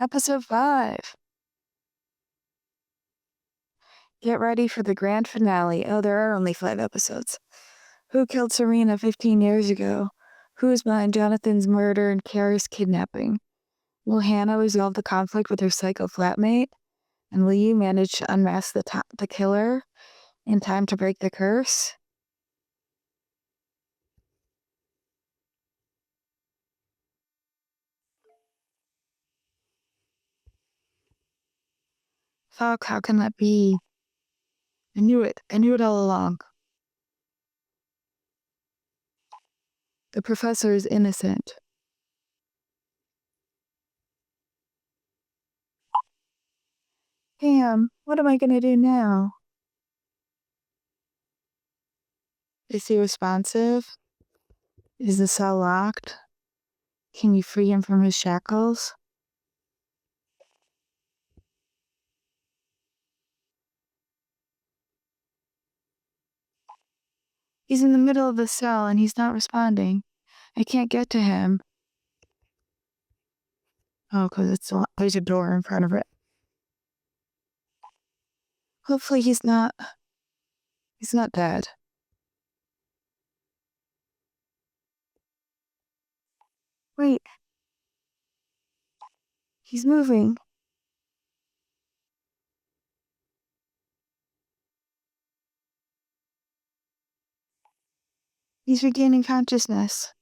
Episode 5. Get ready for the grand finale. Oh, there are only 5 episodes. Who killed Serena 15 years ago? Who is behind Jonathan's murder and Ciara's kidnapping? Will Hannah resolve the conflict with her psycho flatmate? And will you manage to unmask the killer in time to break the curse? Fuck, how can that be? I knew it. I knew it all along. The professor is innocent. Damn, what am I gonna do now? Is he responsive? Is the cell locked? Can you free him from his shackles? He's in the middle of the cell and he's not responding. I can't get to him. Oh, because there's a door in front of it. Hopefully he's not dead. Wait. He's moving. He's regaining consciousness.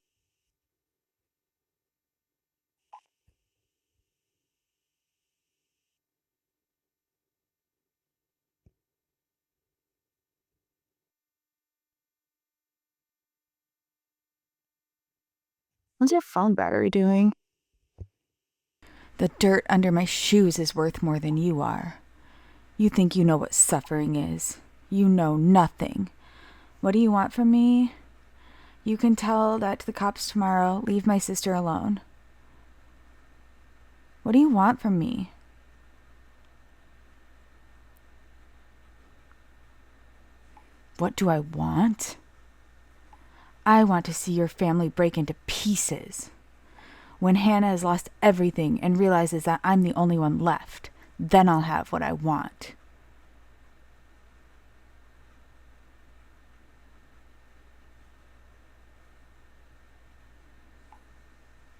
What's your phone battery doing? The dirt under my shoes is worth more than you are. You think you know what suffering is. You know nothing. What do you want from me? You can tell that to the cops tomorrow. Leave my sister alone. What do you want from me? What do I want? I want to see your family break into pieces. When Hannah has lost everything and realizes that I'm the only one left, then I'll have what I want.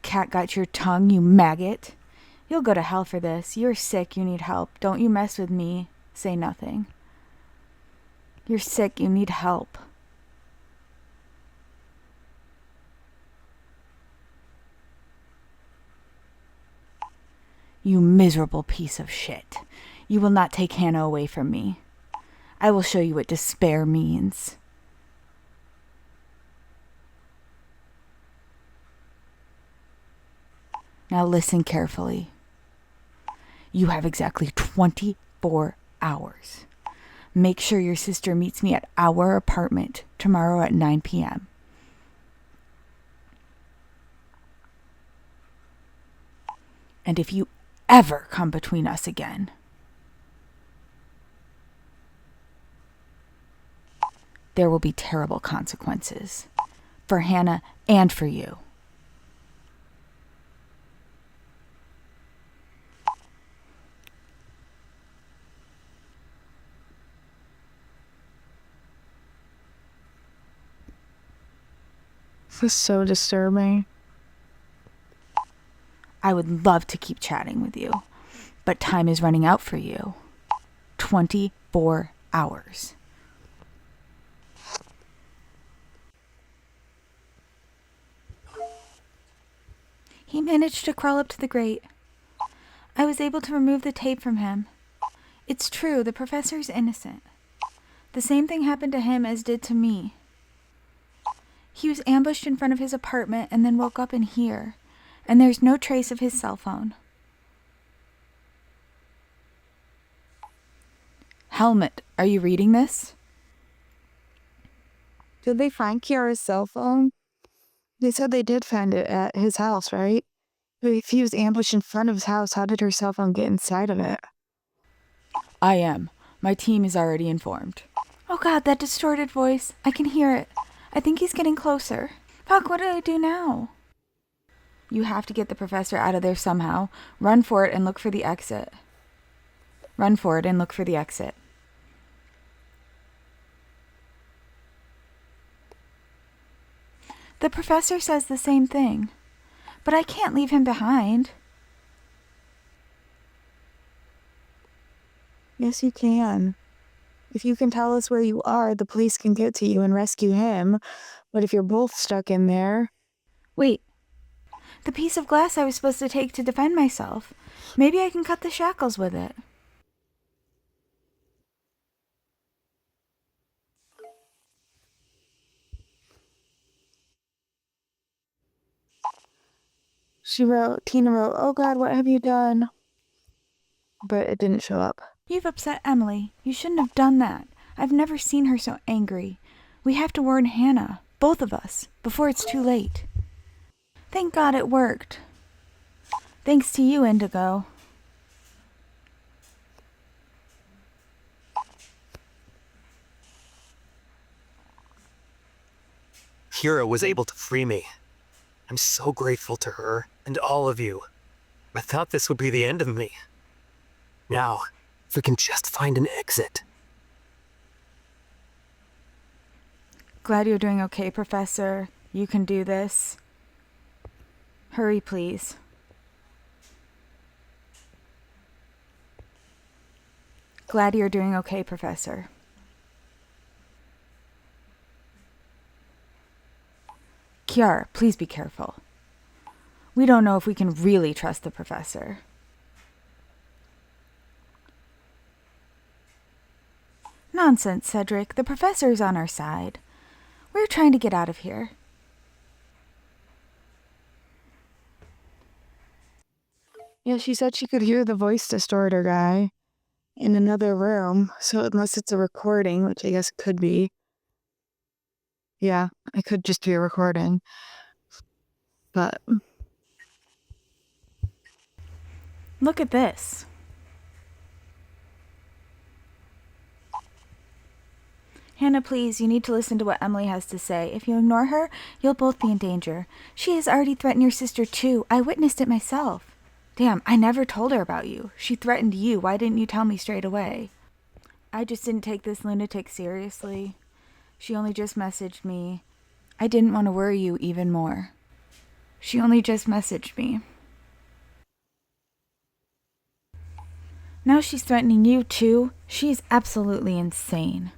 Cat got your tongue, you maggot. You'll go to hell for this. You're sick, you need help. Don't you mess with me. Say nothing. You're sick, you need help. You miserable piece of shit. You will not take Hannah away from me. I will show you what despair means. Now listen carefully. You have exactly 24 hours. Make sure your sister meets me at our apartment tomorrow at 9 p.m. And if you ever come between us again, there will be terrible consequences for Hannah and for you. This is so disturbing. I would love to keep chatting with you, but time is running out for you. 24 hours. He managed to crawl up to the grate. I was able to remove the tape from him. It's true, the professor's innocent. The same thing happened to him as did to me. He was ambushed in front of his apartment and then woke up in here, and there's no trace of his cell phone. Helmet, are you reading this? Did they find Ciara's cell phone? They said they did find it at his house, right? But if he was ambushed in front of his house, how did her cell phone get inside of it? I am. My team is already informed. Oh God, that distorted voice. I can hear it. I think he's getting closer. Fuck, what do I do now? You have to get the professor out of there somehow. Run for it and look for the exit. Run for it and look for the exit. The professor says the same thing. But I can't leave him behind. Yes, you can. If you can tell us where you are, the police can get to you and rescue him. But if you're both stuck in there... Wait. The piece of glass I was supposed to take to defend myself. Maybe I can cut the shackles with it. Tina wrote, "Oh God, what have you done?" But it didn't show up. You've upset Emily. You shouldn't have done that. I've never seen her so angry. We have to warn Hannah, both of us, before it's too late. Thank God it worked. Thanks to you, Indigo. Ciara was able to free me. I'm so grateful to her and all of you. I thought this would be the end of me. Now, if we can just find an exit. Glad you're doing okay, Professor. You can do this. Hurry, please. Glad you're doing okay, Professor. Ciara, please be careful. We don't know if we can really trust the professor. Nonsense, Cedric. The professor is on our side. We're trying to get out of here. Yeah, she said she could hear the voice distorter guy in another room. So unless it's a recording, which I guess it could be. Yeah, it could just be a recording. But... Look at this. Hannah, please, you need to listen to what Emily has to say. If you ignore her, you'll both be in danger. She has already threatened your sister too. I witnessed it myself. Damn, I never told her about you. She threatened you. Why didn't you tell me straight away? I just didn't take this lunatic seriously. She only just messaged me. I didn't want to worry you even more. She only just messaged me. Now she's threatening you too. She's absolutely insane.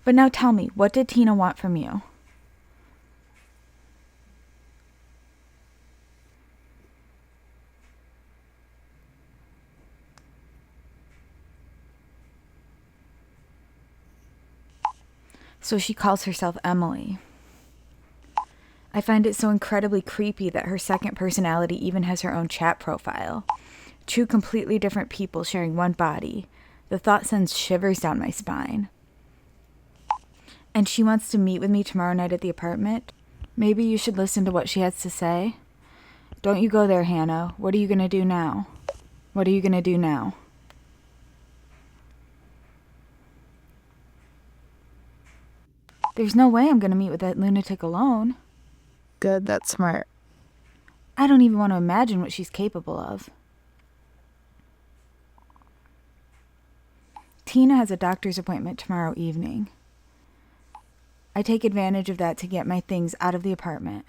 But now tell me, what did Tina want from you? So she calls herself Emily. I find it so incredibly creepy that her second personality even has her own chat profile. Two completely different people sharing one body. The thought sends shivers down my spine. And she wants to meet with me tomorrow night at the apartment. Maybe you should listen to what she has to say. Don't you go there, Hannah. What are you going to do now? What are you going to do now? There's no way I'm going to meet with that lunatic alone. Good, that's smart. I don't even want to imagine what she's capable of. Tina has a doctor's appointment tomorrow evening. I take advantage of that to get my things out of the apartment.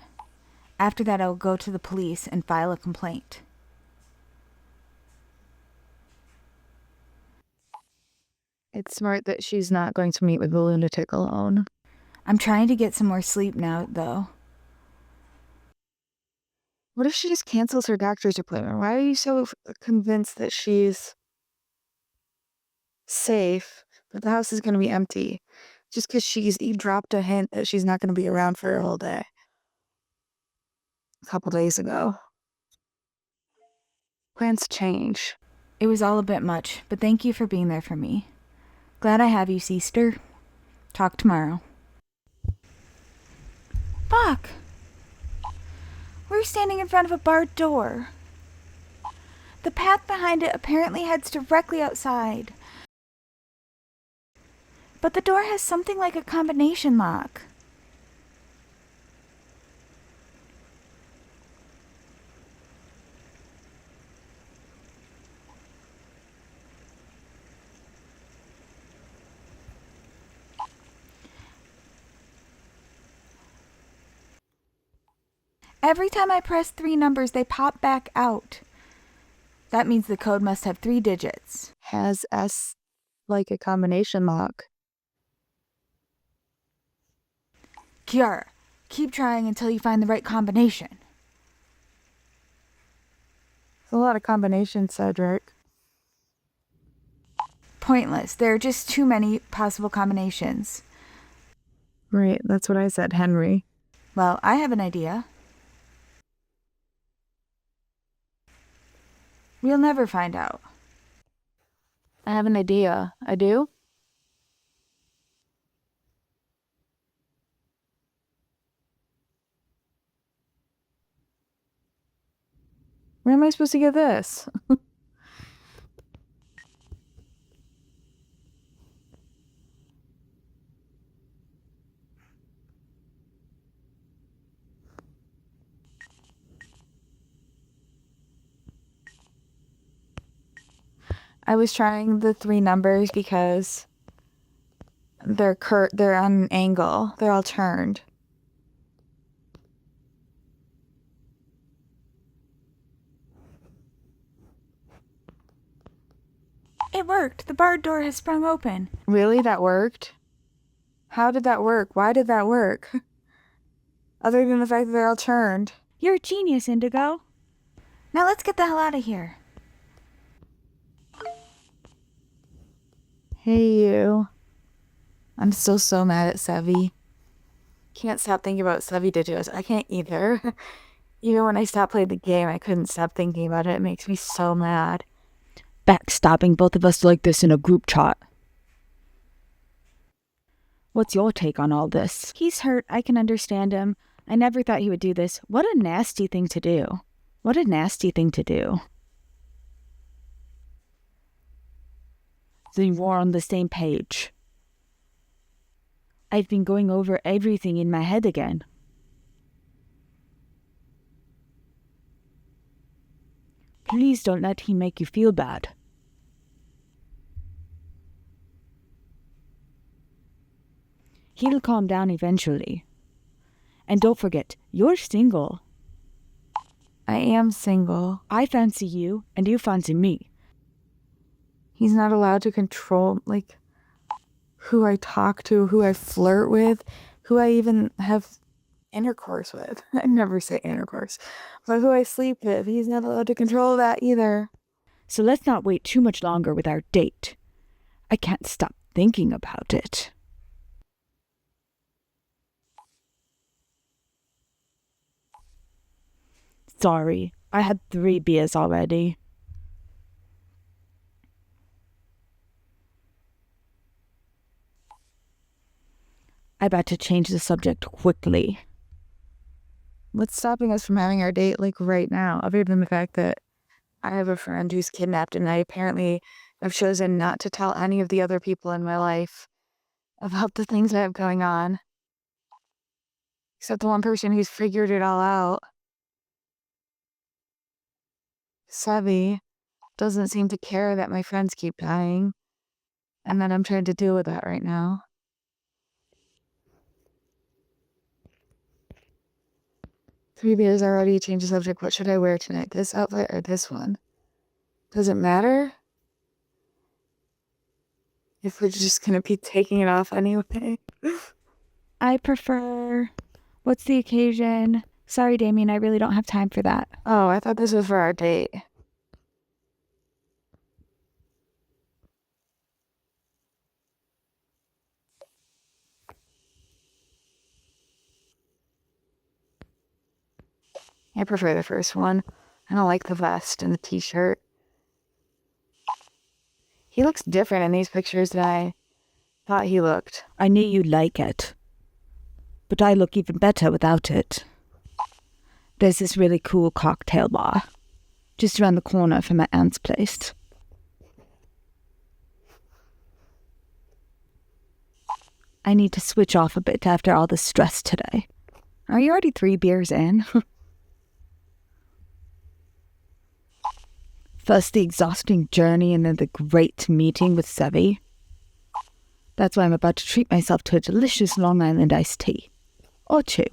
After that, I will go to the police and file a complaint. It's smart that she's not going to meet with the lunatic alone. I'm trying to get some more sleep now, though. What if she just cancels her doctor's appointment? Why are you so convinced that she's safe, but the house is going to be empty? Just because you dropped a hint that she's not going to be around for a whole day. A couple days ago. Plans change. It was all a bit much, but thank you for being there for me. Glad I have you, sister. Talk tomorrow. Fuck! We're standing in front of a barred door. The path behind it apparently heads directly outside. But the door has something like a combination lock. Every time I press 3 numbers, they pop back out. That means the code must have 3 digits. Has S like a combination lock? Ciara, keep trying until you find the right combination. It's a lot of combinations, Cedric. Pointless. There are just too many possible combinations. Right, that's what I said, Henry. Well, I have an idea. We'll never find out. I have an idea. I do? Where am I supposed to get this? I was trying the 3 numbers because they're on an angle. They're all turned. It worked. The barred door has sprung open. Really? That worked? How did that work? Why did that work? Other than the fact that they're all turned. You're a genius, Indigo. Now let's get the hell out of here. Hey, you. I'm still so mad at Sevi. Can't stop thinking about what Sevi did to us. I can't either. Even when I stopped playing the game, I couldn't stop thinking about it. It makes me so mad. Backstabbing both of us like this in a group chat. What's your take on all this? He's hurt. I can understand him. I never thought he would do this. What a nasty thing to do. What a nasty thing to do. Then we're on the same page. I've been going over everything in my head again. Please don't let him make you feel bad. He'll calm down eventually. And don't forget, you're single. I am single. I fancy you, and you fancy me. He's not allowed to control, like, who I talk to, who I flirt with, who I even have intercourse with. I never say intercourse. But who I sleep with. He's not allowed to control that either. So let's not wait too much longer with our date. I can't stop thinking about it. Sorry, I had 3 beers already. I better change the subject quickly. What's stopping us from having our date, like, right now? Other than the fact that I have a friend who's kidnapped and I apparently have chosen not to tell any of the other people in my life about the things I have going on. Except the one person who's figured it all out. Sevi doesn't seem to care that my friends keep dying. And that I'm trying to deal with that right now. Three beers already. Change the subject. What should I wear tonight? This outfit or this one? Does it matter? If we're just gonna be taking it off anyway. I prefer... What's the occasion? Sorry, Damian, I really don't have time for that. Oh, I thought this was for our date. I prefer the first one. I don't like the vest and the t-shirt. He looks different in these pictures than I thought he looked. I knew you'd like it. But I look even better without it. There's this really cool cocktail bar just around the corner from my aunt's place. I need to switch off a bit after all the stress today. Are you already 3 beers in? First the exhausting journey and then the great meeting with Sevi. That's why I'm about to treat myself to a delicious Long Island iced tea. Or 2.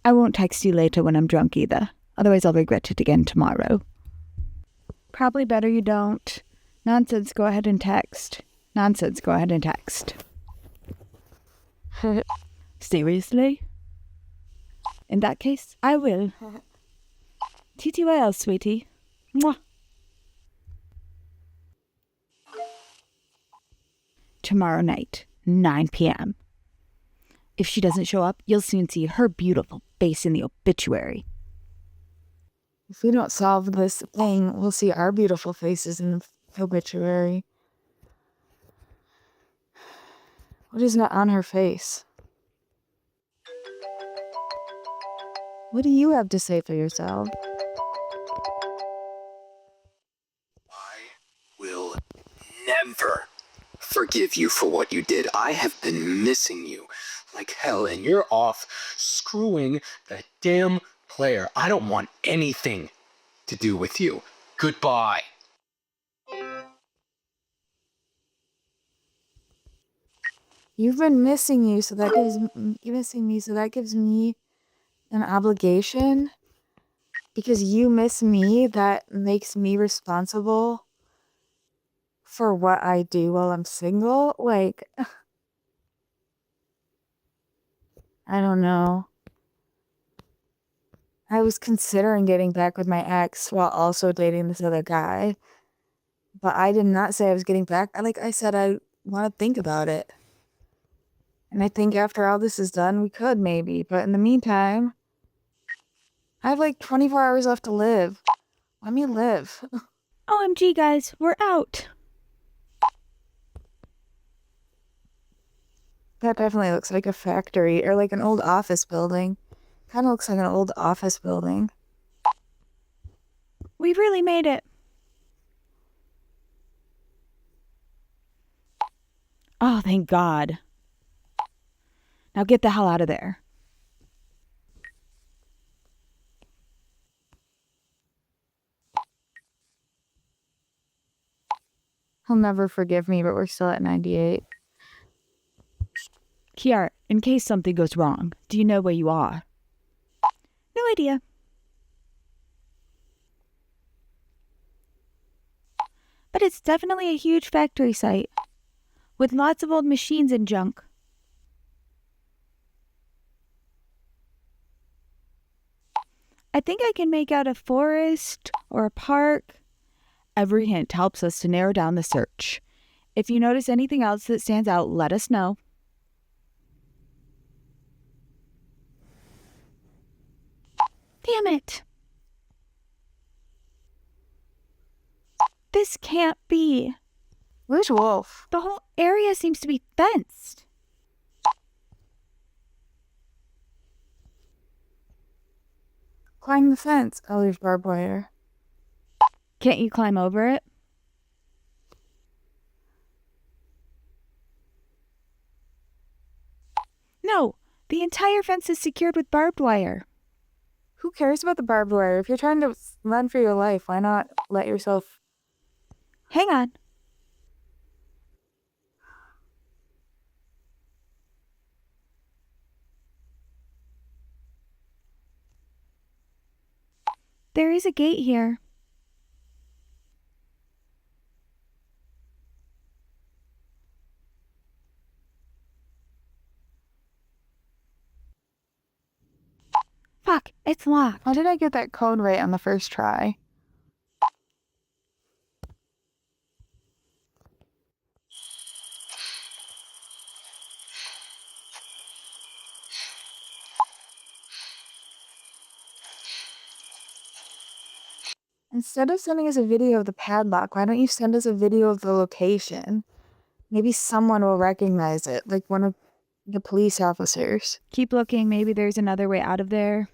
I won't text you later when I'm drunk either. Otherwise I'll regret it again tomorrow. Probably better you don't. Nonsense, go ahead and text. Nonsense, go ahead and text. Seriously? In that case, I will. TTYL, sweetie. Mwah. Tomorrow night, 9 p.m. If she doesn't show up, you'll soon see her beautiful face in the obituary. If we don't solve this thing, we'll see our beautiful faces in the obituary. What is not on her face? What do you have to say for yourself? I will never forgive you for what you did. I have been missing you like hell, and you're off screwing the damn player. I don't want anything to do with you. Goodbye. You've been missing me, so that gives me an obligation. Because you miss me, that makes me responsible for what I do while I'm single. Like, I don't know. I was considering getting back with my ex while also dating this other guy. But I did not say I was getting back. Like I said, I want to think about it. And I think after all this is done, we could maybe. But in the meantime, I have like 24 hours left to live. Let me live. OMG, guys, we're out. That definitely looks like a factory or like an old office building. Kind of looks like an old office building. We've really made it. Oh, thank God. Now get the hell out of there. He'll never forgive me, but we're still at 98. Ciara, in case something goes wrong, do you know where you are? No idea. But it's definitely a huge factory site with lots of old machines and junk. I think I can make out a forest or a park. Every hint helps us to narrow down the search. If you notice anything else that stands out, let us know. Damn it! This can't be. Which wolf? The whole area seems to be fenced. Climb the fence. Oh, there's barbed wire. Can't you climb over it? No, the entire fence is secured with barbed wire. Who cares about the barbed wire? If you're trying to run for your life, why not let yourself... Hang on. There is a gate here. Fuck, it's locked. How did I get that code right on the first try? Instead of sending us a video of the padlock, why don't you send us a video of the location? Maybe someone will recognize it, like one of the police officers. Keep looking, maybe there's another way out of there.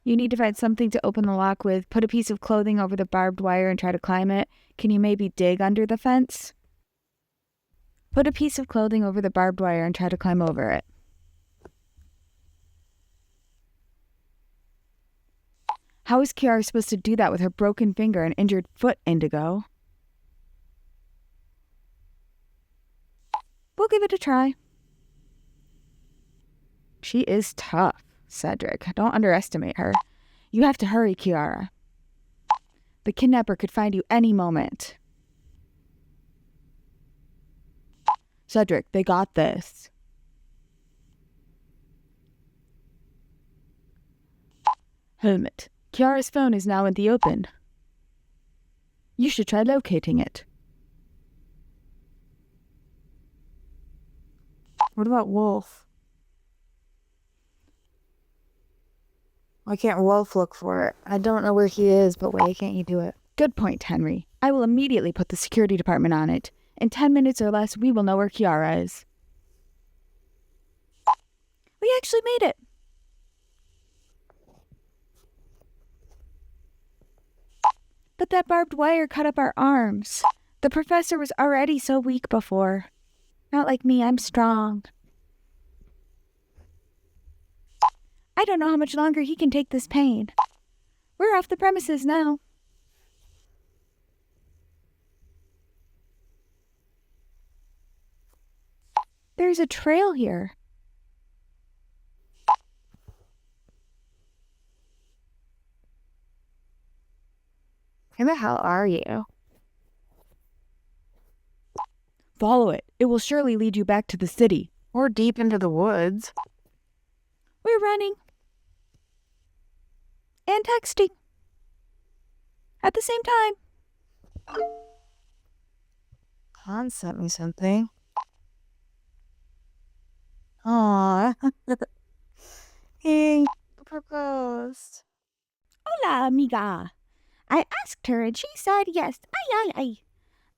You need to find something to open the lock with. Put a piece of clothing over the barbed wire and try to climb it. Can you maybe dig under the fence? Put a piece of clothing over the barbed wire and try to climb over it. How is Ciara supposed to do that with her broken finger and injured foot, Indigo? We'll give it a try. She is tough. Cedric, don't underestimate her. You have to hurry, Ciara. The kidnapper could find you any moment. Cedric, they got this. Helmet, Ciara's phone is now in the open. You should try locating it. What about Wolf? Why can't Wolf look for it? I don't know where he is, but why can't you do it? Good point, Henry. I will immediately put the security department on it. In 10 minutes or less, we will know where Ciara is. We actually made it. But that barbed wire cut up our arms. The professor was already so weak before. Not like me, I'm strong. I don't know how much longer he can take this pain. We're off the premises now. There's a trail here. Who the hell are you? Follow it. It will surely lead you back to the city. Or deep into the woods. We're running. And texting. At the same time. Han sent me something. Aww. He proposed. Hola, amiga. I asked her and she said yes. Ay.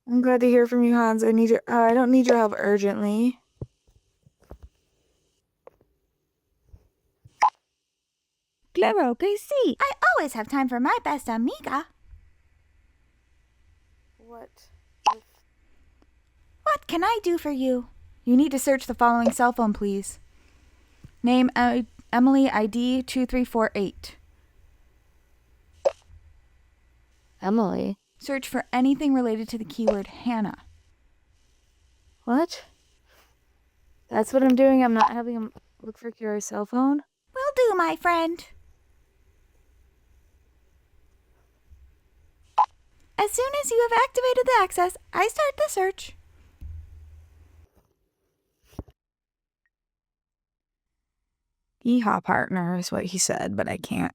I'm glad to hear from you, Hans. I don't need your help urgently. Claro que sí. I always have time for my best amiga. What? What can I do for you? You need to search the following cell phone, please. Name Emily ID 2348. Emily? Search for anything related to the keyword Hannah. What? That's what I'm doing? I'm not having him look for Ciara's cell phone? Will do, my friend. As soon as you have activated the access, I start the search. Yeehaw, partner is what he said, but I can't.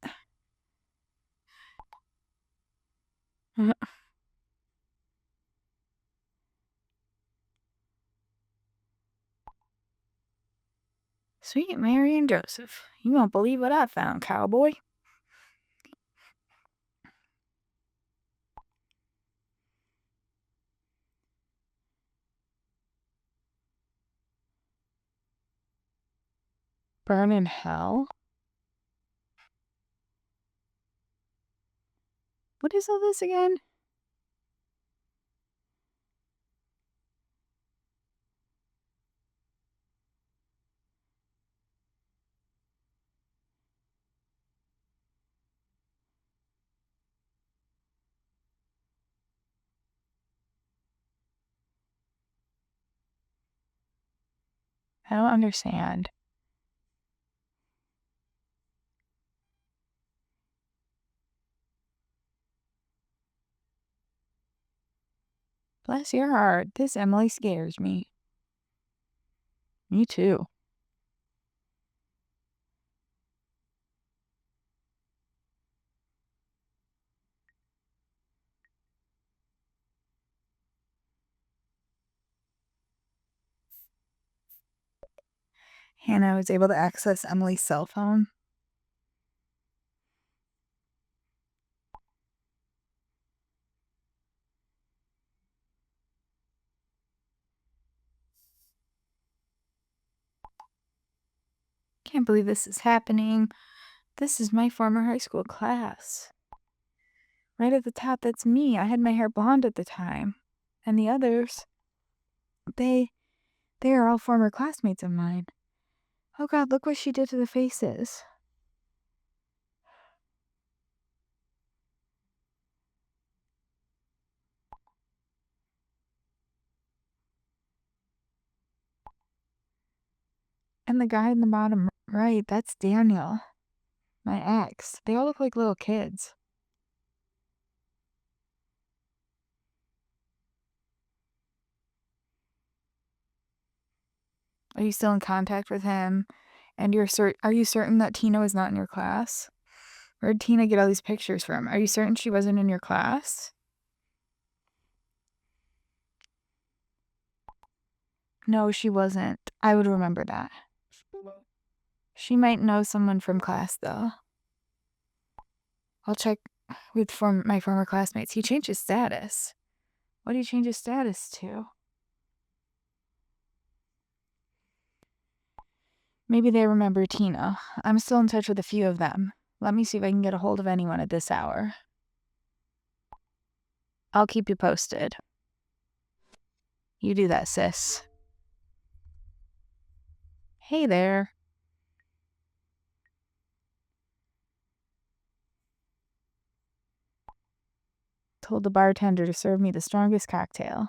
Sweet Mary and Joseph. You won't believe what I found, cowboy. Burn in hell? What is all this again? I don't understand. Bless your heart, this Emily scares me. Me too. Hannah was able to access Emily's cell phone. Can't believe this is happening. This is my former high school class. Right at the top, that's me. I had my hair blonde at the time. And the others, they are all former classmates of mine. Oh God, look what she did to the faces. And the guy in the bottom right, that's Daniel. My ex. They all look like little kids. Are you still in contact with him? And are you certain that Tina was not in your class? Where did Tina get all these pictures from? Are you certain she wasn't in your class? No, she wasn't. I would remember that. She might know someone from class, though. I'll check with my former classmates. He changed his status. What did he change his status to? Maybe they remember Tina. I'm still in touch with a few of them. Let me see if I can get a hold of anyone at this hour. I'll keep you posted. You do that, sis. Hey there. Told the bartender to serve me the strongest cocktail.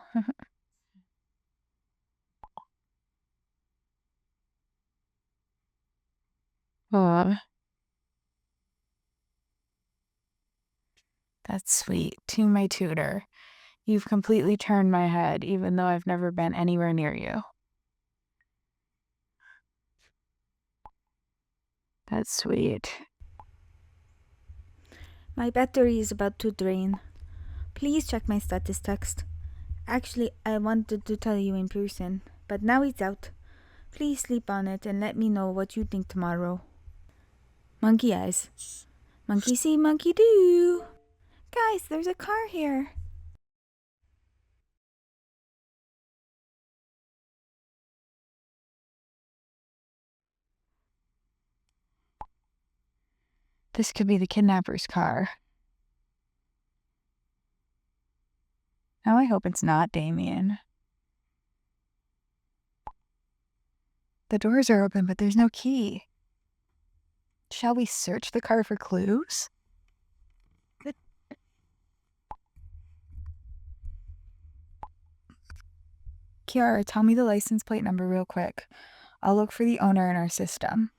Oh, that's sweet. To my tutor. You've completely turned my head, even though I've never been anywhere near you. That's sweet. My battery is about to drain. Please check my status text. Actually, I wanted to tell you in person, but now it's out. Please sleep on it and let me know what you think tomorrow. Monkey eyes. Monkey see, monkey do. Guys, there's a car here. This could be the kidnapper's car. Now I hope it's not Damian. The doors are open, but there's no key. Shall we search the car for clues? Ciara, tell me the license plate number real quick. I'll look for the owner in our system.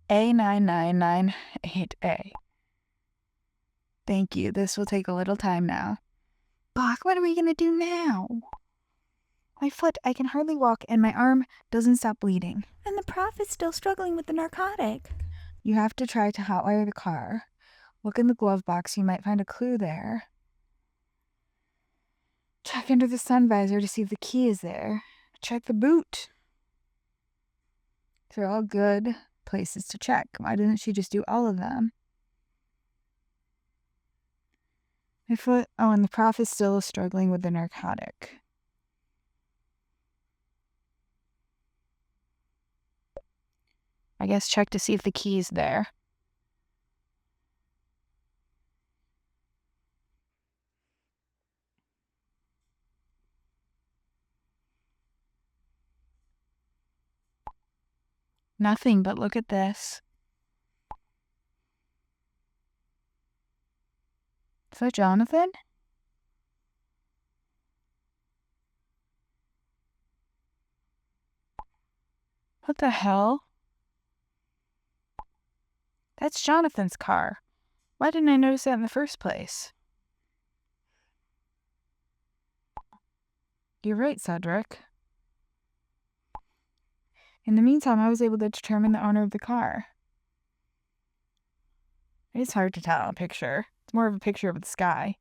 A9998A. Thank you. This will take a little time now. Bach, what are we gonna do now? My foot, I can hardly walk, and my arm doesn't stop bleeding. And the prof is still struggling with the narcotic. You have to try to hotwire the car. Look in the glove box. You might find a clue there. Check under the sun visor to see if the key is there. Check the boot. They're all good places to check. Why didn't she just do all of them? My foot. Oh, and the prof is still struggling with the narcotic. I guess check to see if the key is there. Nothing, but look at this. Is that Jonathan? What the hell? That's Jonathan's car. Why didn't I notice that in the first place? You're right, Cedric. In the meantime, I was able to determine the owner of the car. It's hard to tell in a picture. It's more of a picture of the sky.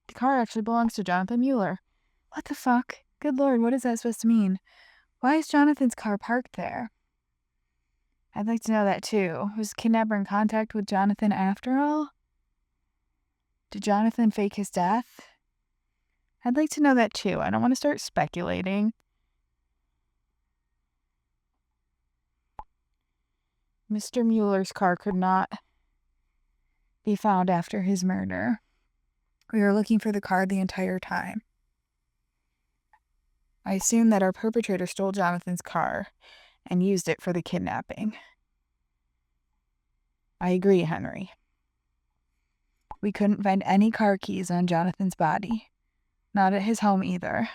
The car actually belongs to Jonathan Mueller. What the fuck? Good lord, what is that supposed to mean? Why is Jonathan's car parked there? I'd like to know that too. Was the kidnapper in contact with Jonathan after all? Did Jonathan fake his death? I'd like to know that too. I don't want to start speculating. Mr. Mueller's car could not be found after his murder. We were looking for the car the entire time. I assume that our perpetrator stole Jonathan's car and used it for the kidnapping. I agree, Henry. We couldn't find any car keys on Jonathan's body. Not at his home either.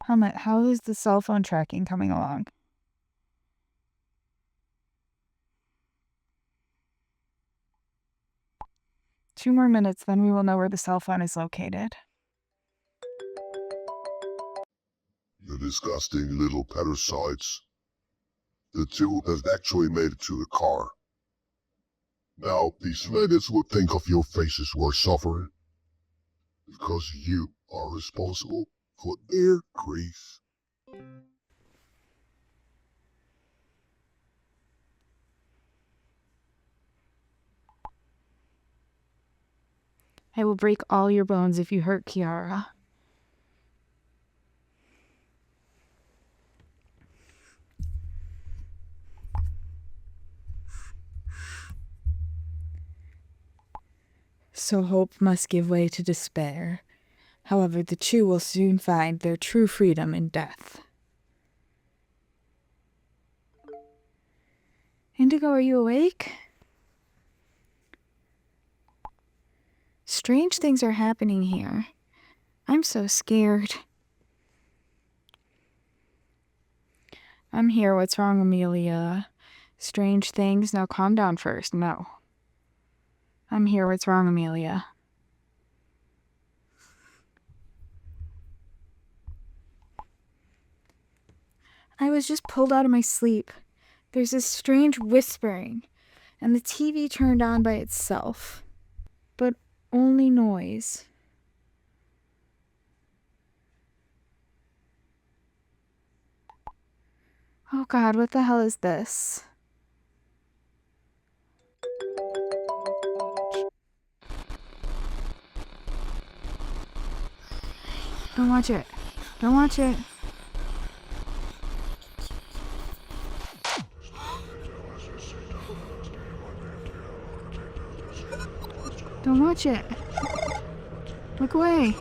Helmet, how is the cell phone tracking coming along? Two more minutes, then we will know where the cell phone is located. You disgusting little parasites. The two have actually made it to the car. Now, these maggots will think of your faces were suffering, because you are responsible for their grief. I will break all your bones if you hurt Ciara. So hope must give way to despair. However, the two will soon find their true freedom in death. Indigo, are you awake? Strange things are happening here. I'm so scared. I'm here. What's wrong, Emilia? Strange things? Now calm down first. No. I'm here. What's wrong, Emilia? I was just pulled out of my sleep. There's this strange whispering, and the TV turned on by itself. But only noise. Oh God, what the hell is this? Don't watch it. Don't watch it. Don't watch it. Look away.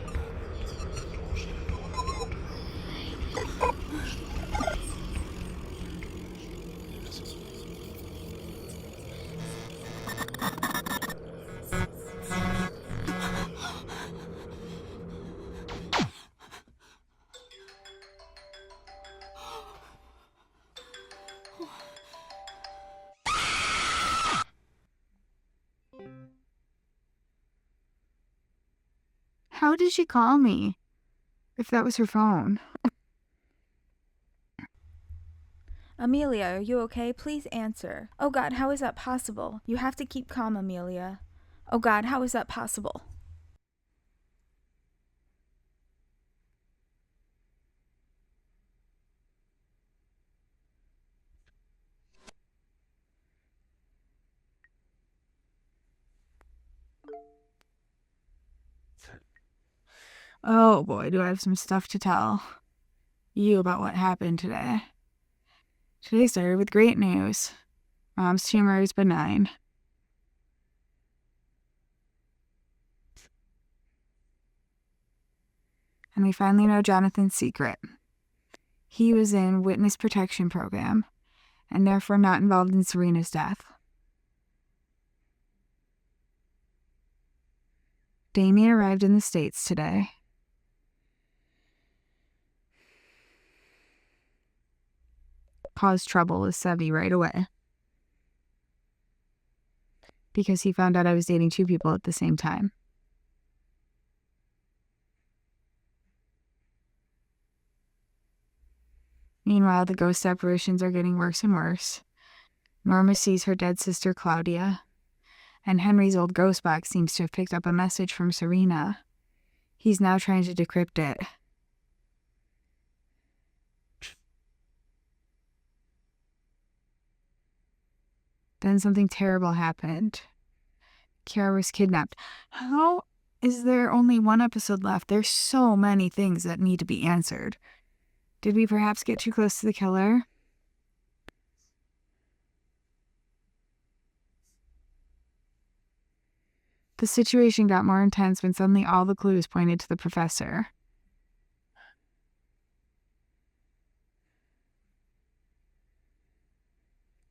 How did she call me? If that was her phone. Emilia, are you okay? Please answer. Oh God, how is that possible? You have to keep calm, Emilia. Oh God, how is that possible? Oh boy, do I have some stuff to tell you about what happened today. Today started with great news. Mom's tumor is benign. And we finally know Jonathan's secret. He was in witness protection program, and therefore not involved in SARINA'S death. Damian arrived in the States today. Caused trouble with Sevi right away. Because he found out I was dating two people at the same time. Meanwhile, the ghost apparitions are getting worse and worse. Norma sees her dead sister Claudia, and Henry's old ghost box seems to have picked up a message from SARINA. He's now trying to decrypt it. Then something terrible happened. Ciara was kidnapped. How is there only one episode left? There's so many things that need to be answered. Did we perhaps get too close to the killer? The situation got more intense when suddenly all the clues pointed to the professor.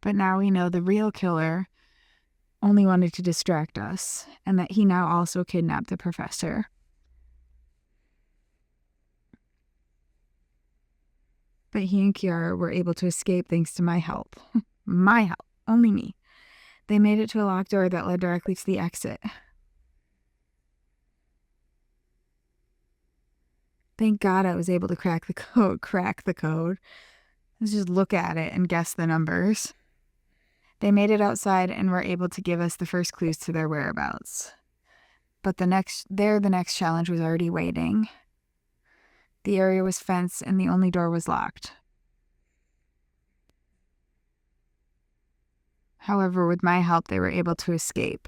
But now we know the real killer only wanted to distract us, and that he now also kidnapped the professor. But he and Ciara were able to escape thanks to my help. My help. Only me. They made it to a locked door that led directly to the exit. Thank God I was able to crack the code. Let's just look at it and guess the numbers. They made it outside and were able to give us the first clues to their whereabouts. But the next challenge was already waiting. The area was fenced and the only door was locked. However, with my help, they were able to escape.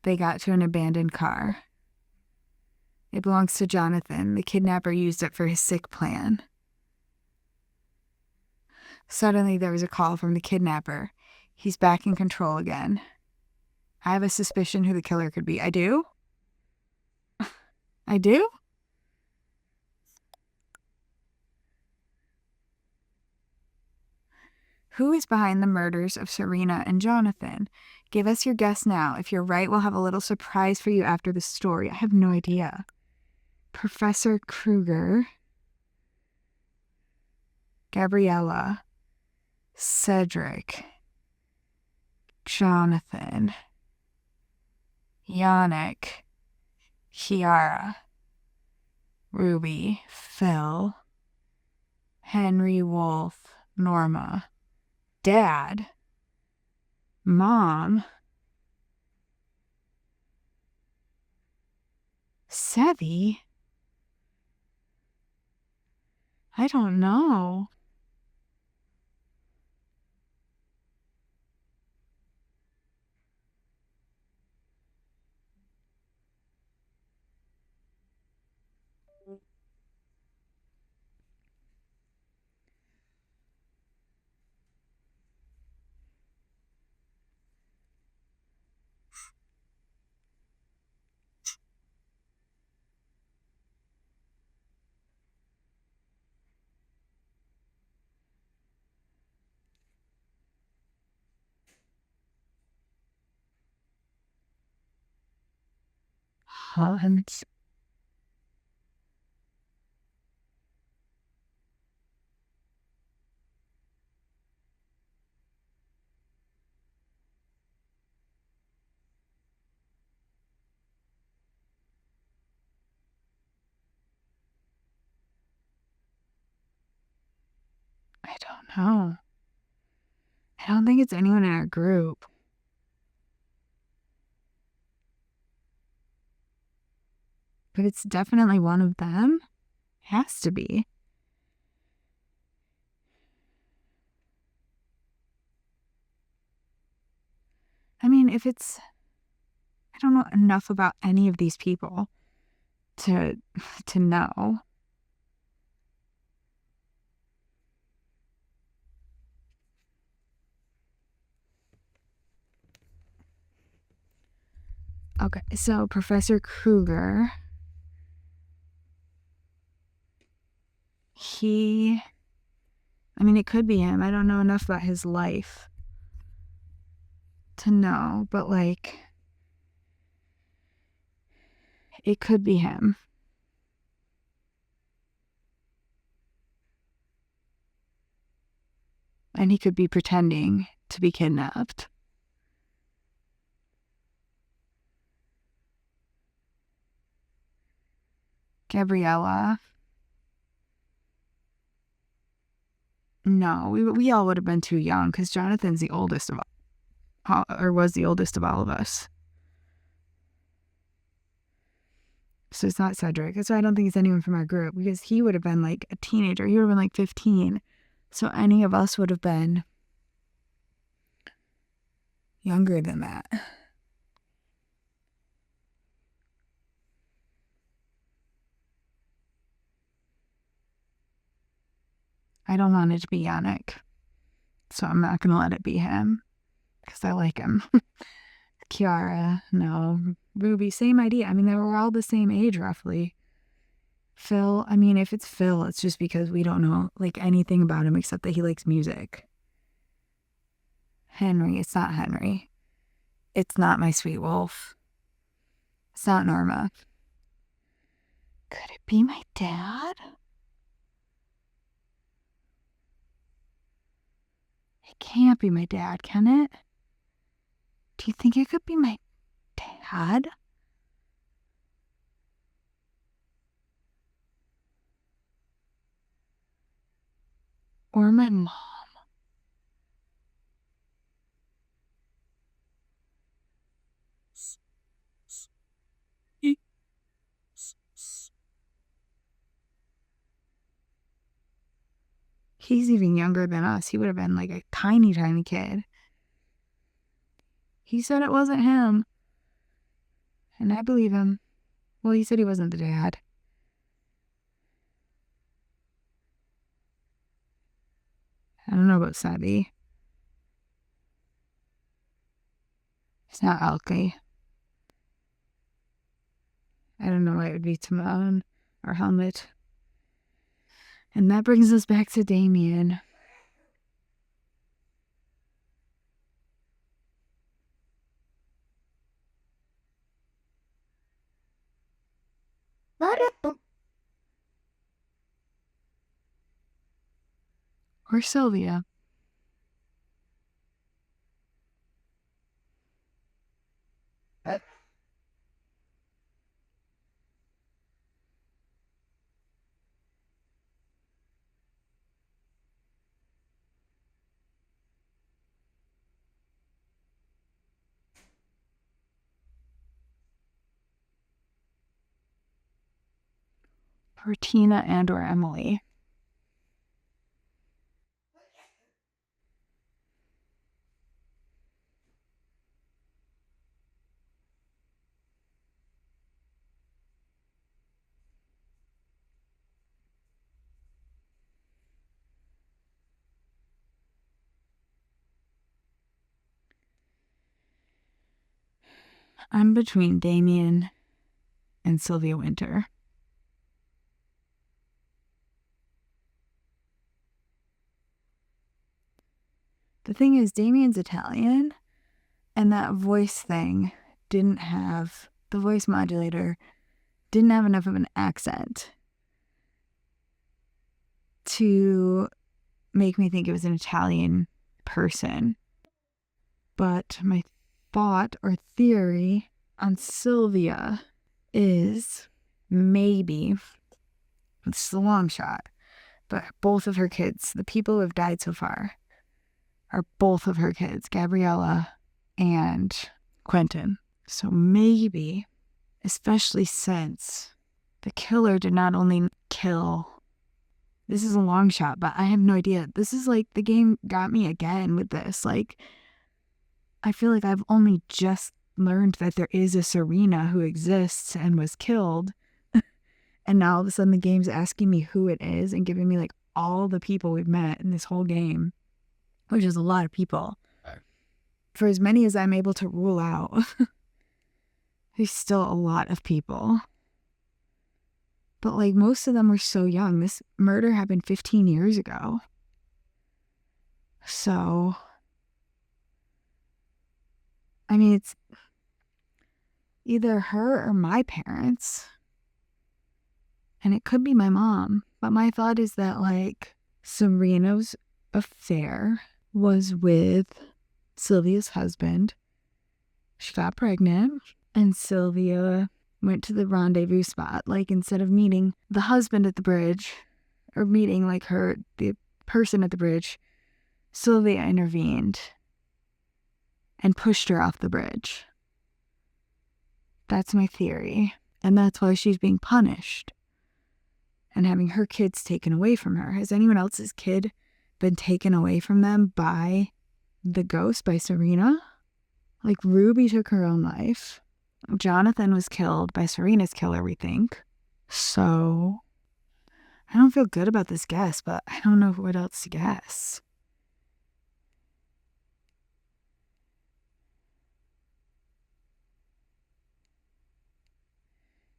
They got to an abandoned car. It belongs to Jonathan. The kidnapper used it for his sick plan. Suddenly, there was a call from the kidnapper. He's back in control again. I have a suspicion who the killer could be. I do? I do? Who is behind the murders of Sarina and Jonathan? Give us your guess now. If you're right, we'll have a little surprise for you after the story. I have no idea. Professor Kruger, Gabriella, Cedric, Jonathan, Yannick, Ciara, Ruby, Phil, Henry, Wolf, Norma, Dad, Mom, Sevi. I don't know. Hans. I don't know. I don't think it's anyone in our group. But it's definitely one of them. Has to be. I mean, if it's... I don't know enough about any of these people to know. Okay, so Professor Kruger, it could be him. I don't know enough about his life to know, but like, it could be him. And he could be pretending to be kidnapped. Gabriella. No, we all would have been too young because Jonathan's the oldest of all, or was the oldest of all of us. So it's not Cedric. That's why I don't think it's anyone from our group, because he would have been like a teenager. He would have been like 15. So any of us would have been younger than that. I don't want it to be Yannick, so I'm not going to let it be him because I like him. Ciara, no. Ruby, same idea. I mean, they were all the same age roughly. Phil, I mean, if it's Phil, it's just because we don't know like anything about him except that he likes music. Henry, it's not Henry. It's not my sweet wolf. It's not Norma. Could it be my dad? can't be my dad, can it? Do you think it could be my dad? Or my mom? He's even younger than us. He would have been like a tiny, tiny kid. He said it wasn't him. And I believe him. Well, he said he wasn't the dad. I don't know about Sevi. It's not Alki. I don't know why it would be Timon or Helmet. And that brings us back to Damian. Or Sylvia. Or Tina and or Emily. I'm between Damian and Sylvia Winter. The thing is, Damian's Italian, and that voice thing didn't have, the voice modulator didn't have enough of an accent to make me think it was an Italian person. But my thought or theory on Sylvia is maybe, it's a long shot, but both of her kids, the people who have died so far, are both of her kids, Gabriella and Quentin. So maybe, especially since the killer did not only kill, this is a long shot, but I have no idea. This is like, the game got me again with this. Like, I feel like I've only just learned that there is a Sarina who exists and was killed. And now all of a sudden the game's asking me who it is and giving me like all the people we've met in this whole game, which is a lot of people. For as many as I'm able to rule out, there's still a lot of people. But like most of them were so young. This murder happened 15 years ago. So, I mean, it's either her or my parents. And it could be my mom. But my thought is that like Sarina's affair was with Sylvia's husband. She got pregnant and Sylvia went to the rendezvous spot. Like instead of meeting the husband at the bridge or meeting like the person at the bridge, Sylvia intervened and pushed her off the bridge. That's my theory. And that's why she's being punished and having her kids taken away from her. Has anyone else's kid been taken away from them by the ghost, by Sarina? Like Ruby took her own life. Jonathan was killed by Sarina's killer, we think. So I don't feel good about this guess, but I don't know what else to guess.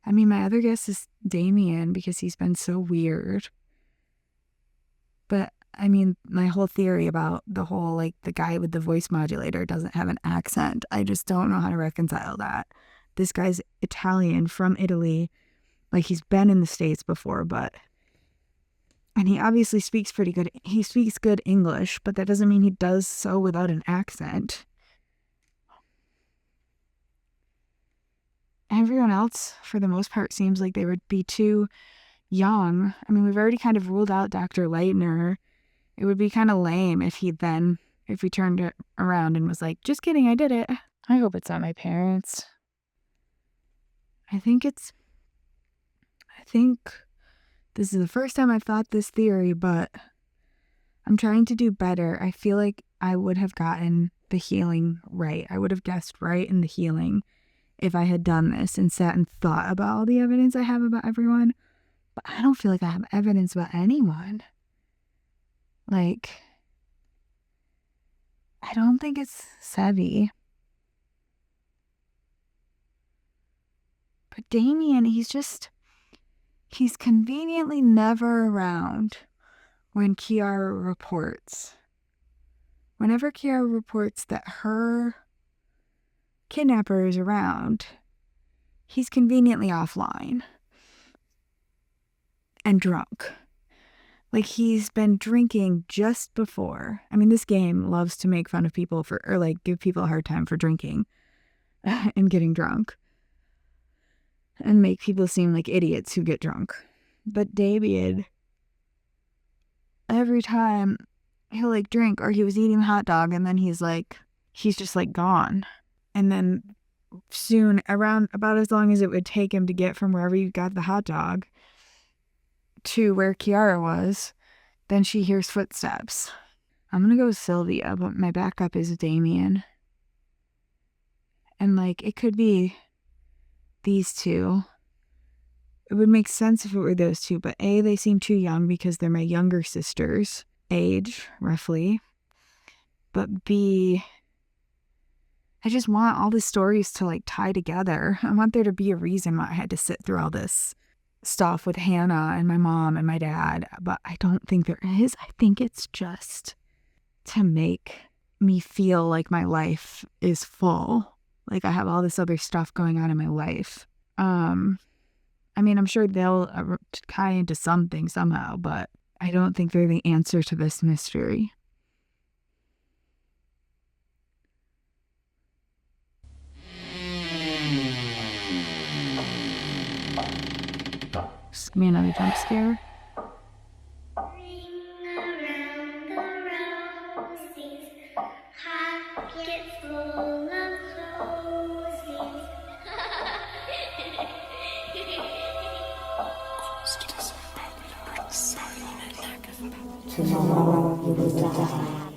I mean, my other guess is Damian because he's been so weird. But I mean, my whole theory about the whole, like, the guy with the voice modulator doesn't have an accent. I just don't know how to reconcile that. This guy's Italian from Italy. Like, he's been in the States before, but And he obviously speaks he speaks good English, but that doesn't mean he does so without an accent. Everyone else, for the most part, seems like they would be too young. I mean, we've already kind of ruled out Dr. Leitner. It would be kind of lame if he turned it around and was like, just kidding, I did it. I hope it's not my parents. I think this is the first time I've thought this theory, but I'm trying to do better. I feel like I would have gotten the healing right. I would have guessed right in the healing if I had done this and sat and thought about all the evidence I have about everyone. But I don't feel like I have evidence about anyone. Like, I don't think it's Sevi. But Damian, he's conveniently never around when Ciara reports. Whenever Ciara reports that her kidnapper is around, he's conveniently offline and drunk. Like, he's been drinking just before. I mean, this game loves to make fun of people give people a hard time for drinking and getting drunk and make people seem like idiots who get drunk. But Damian, every time he'll like drink, or he was eating a hot dog and then he's just like gone. And then soon, around about as long as it would take him to get from wherever you got the hot dog to where Ciara was, then she hears footsteps. I'm gonna go with Sylvia, but my backup is Damian. And like, it could be these two. It would make sense if it were those two, but A, they seem too young because they're my younger sister's age, roughly. But B, I just want all the stories to like tie together. I want there to be a reason why I had to sit through all this stuff with Hannah and my mom and my dad, but I don't think there is. I think it's just to make me feel like my life is full. Like I have all this other stuff going on in my life. I mean, I'm sure they'll tie into something somehow, but I don't think they're the answer to this mystery. This could be another jump scare. Tomorrow you will die.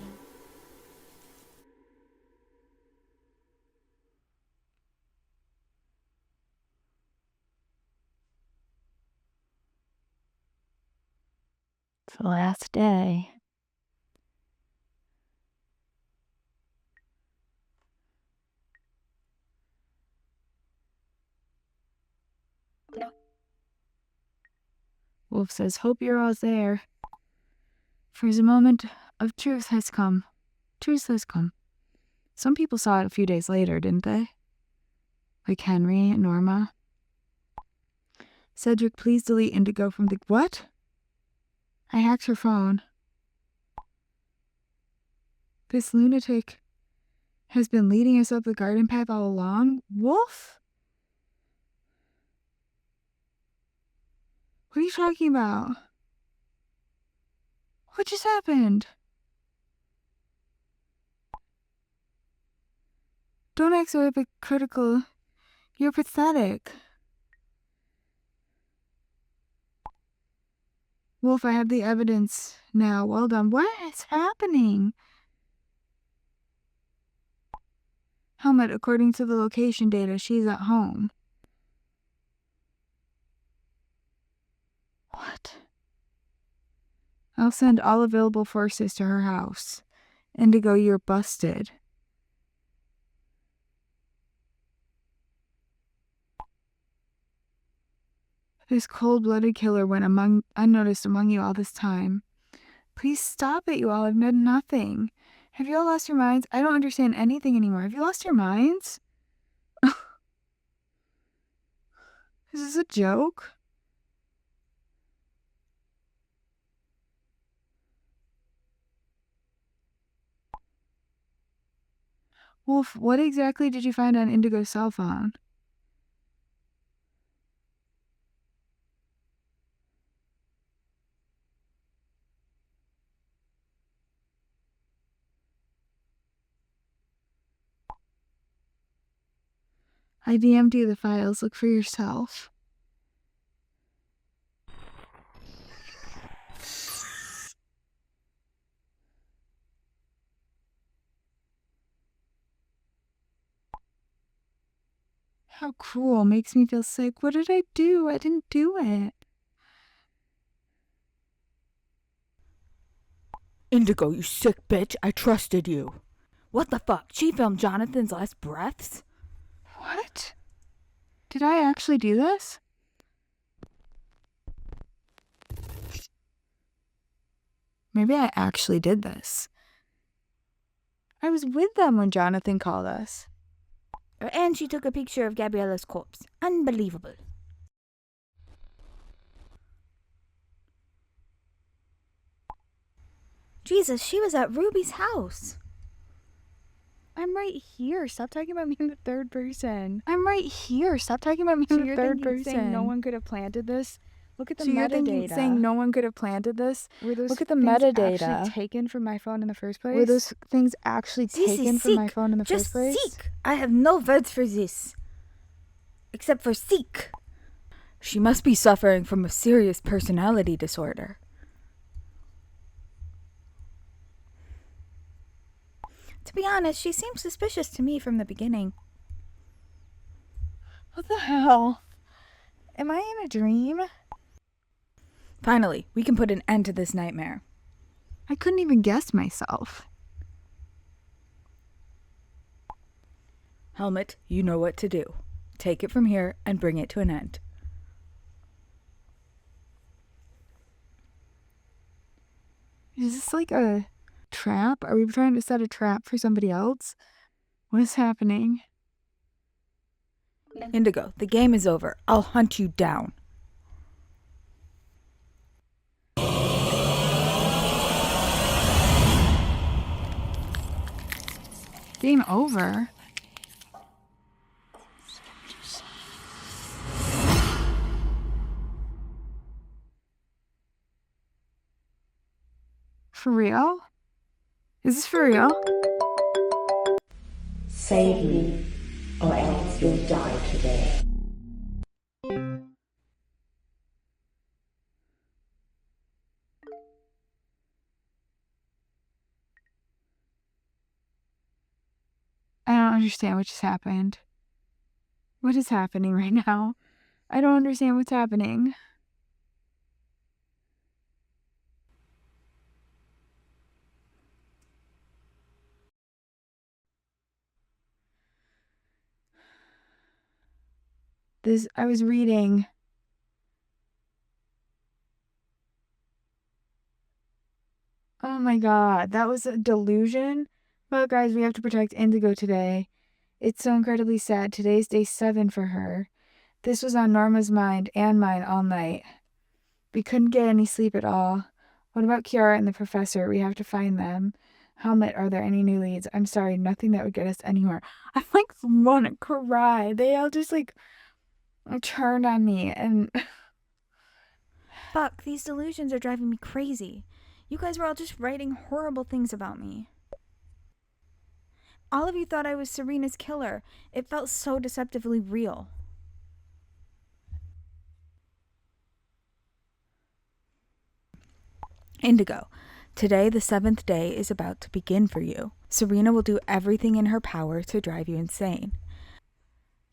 It's the last day. Wolf says, hope you're all there. For the moment of truth has come. Truth has come. Some people saw it a few days later, didn't they? Like Henry and Norma. Cedric, please delete Indigo from the... What? I hacked her phone. This lunatic has been leading us up the garden path all along? Wolf? What are you talking about? What just happened? Don't act so hypocritical. You're pathetic. Wolf, I have the evidence now. Well done. What is happening? Helmet, according to the location data, she's at home. What? I'll send all available forces to her house. Indigo, you're busted. This cold-blooded killer went unnoticed among you all this time. Please stop it, you all. I've done nothing. Have you all lost your minds? I don't understand anything anymore. Have you lost your minds? Is this a joke? Wolf, what exactly did you find on Indigo's cell phone? I DM'd you the files. Look for yourself. How cruel. Makes me feel sick. What did I do? I didn't do it. Indigo, you sick bitch. I trusted you. What the fuck? She filmed Jonathan's last breaths? What? Did I actually do this? Maybe I actually did this. I was with them when Jonathan called us. And she took a picture of Gabriella's corpse. Unbelievable. Jesus, she was at Ruby's house. I'm right here. Stop talking about me in the third person. I'm right here. Stop talking about me in the third person. Saying no one could have planted this? Look at the metadata. Saying no one could have planted this? Look at the metadata. Actually taken from my phone in the first place? Were those things actually taken from my phone in the first place? Just seek. I have no words for this. Except for seek. She must be suffering from a serious personality disorder. To be honest, she seemed suspicious to me from the beginning. What the hell? Am I in a dream? Finally, we can put an end to this nightmare. I couldn't even guess myself. Helmet, you know what to do. Take it from here and bring it to an end. Is this like a trap? Are we trying to set a trap for somebody else? What is happening? Indigo, the game is over. I'll hunt you down. Game over? For real? Is this for real? Save me, or else you'll die today. I don't understand what just happened. What is happening right now? I don't understand what's happening. I was reading. Oh my god, that was a delusion? Well, guys, we have to protect Indigo today. It's so incredibly sad. Today's day 7 for her. This was on Norma's mind and mine all night. We couldn't get any sleep at all. What about Ciara and the professor? We have to find them. Helmet, are there any new leads? I'm sorry, nothing that would get us anywhere. I want to cry. They all just turned on me and... Fuck, these delusions are driving me crazy. You guys were all just writing horrible things about me. All of you thought I was Serina's killer. It felt so deceptively real. Indigo, today the 7th day is about to begin for you. Serina will do everything in her power to drive you insane.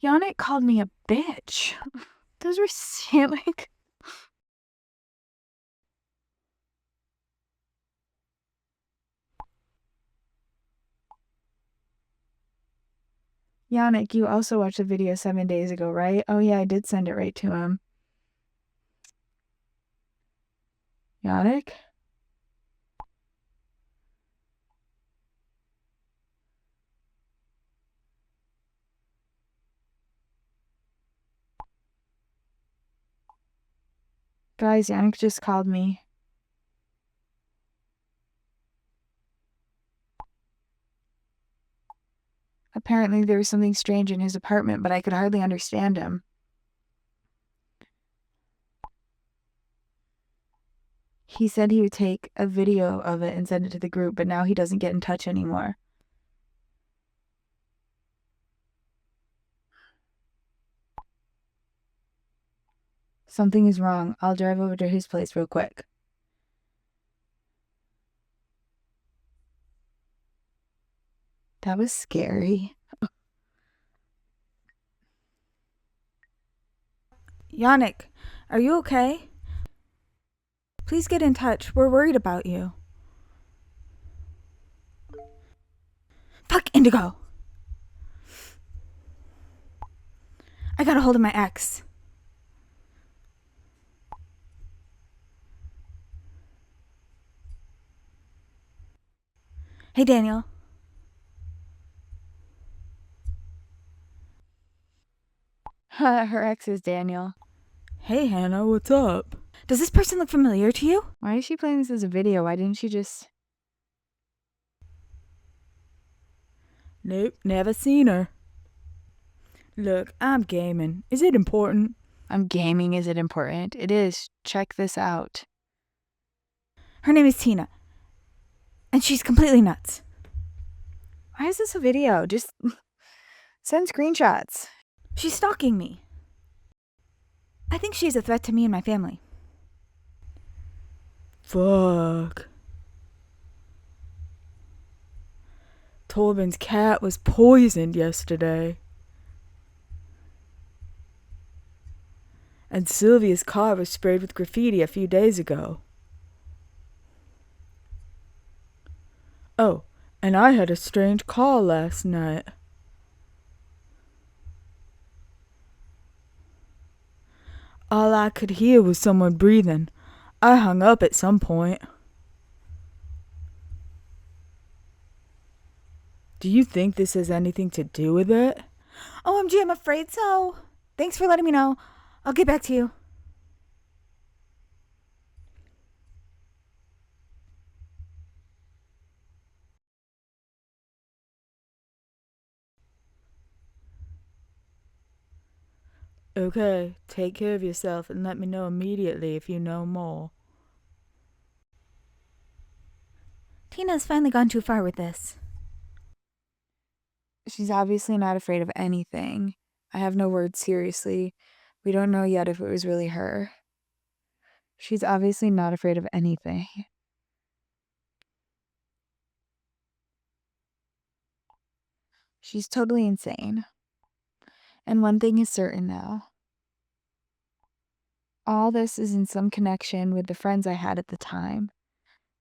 Yannick called me a bitch. Those were Yannick, you also watched the video 7 days ago, right? Oh yeah, I did send it right to him. Yannick? Guys, Yannick just called me. Apparently there was something strange in his apartment, but I could hardly understand him. He said he would take a video of it and send it to the group, but now he doesn't get in touch anymore. Something is wrong. I'll drive over to his place real quick. That was scary. Yannick, are you okay? Please get in touch. We're worried about you. Fuck Indigo! I got a hold of my ex. Hey, Daniel. Her ex is Daniel. Hey, Hannah, what's up? Does this person look familiar to you? Why is she playing this as a video? Why didn't she just... Nope, never seen her. Look, I'm gaming. Is it important? I'm gaming. Is it important? It is. Check this out. Her name is Tina. And she's completely nuts. Why is this a video? Just send screenshots. She's stalking me. I think she's a threat to me and my family. Fuck. Torben's cat was poisoned yesterday. And Sylvia's car was sprayed with graffiti a few days ago. Oh, and I had a strange call last night. All I could hear was someone breathing. I hung up at some point. Do you think this has anything to do with it? OMG, I'm afraid so. Thanks for letting me know. I'll get back to you. Okay, take care of yourself and let me know immediately if you know more. Tina's finally gone too far with this. She's obviously not afraid of anything. I have no words, seriously. We don't know yet if it was really her. She's obviously not afraid of anything. She's totally insane. And one thing is certain now. All this is in some connection with the friends I had at the time.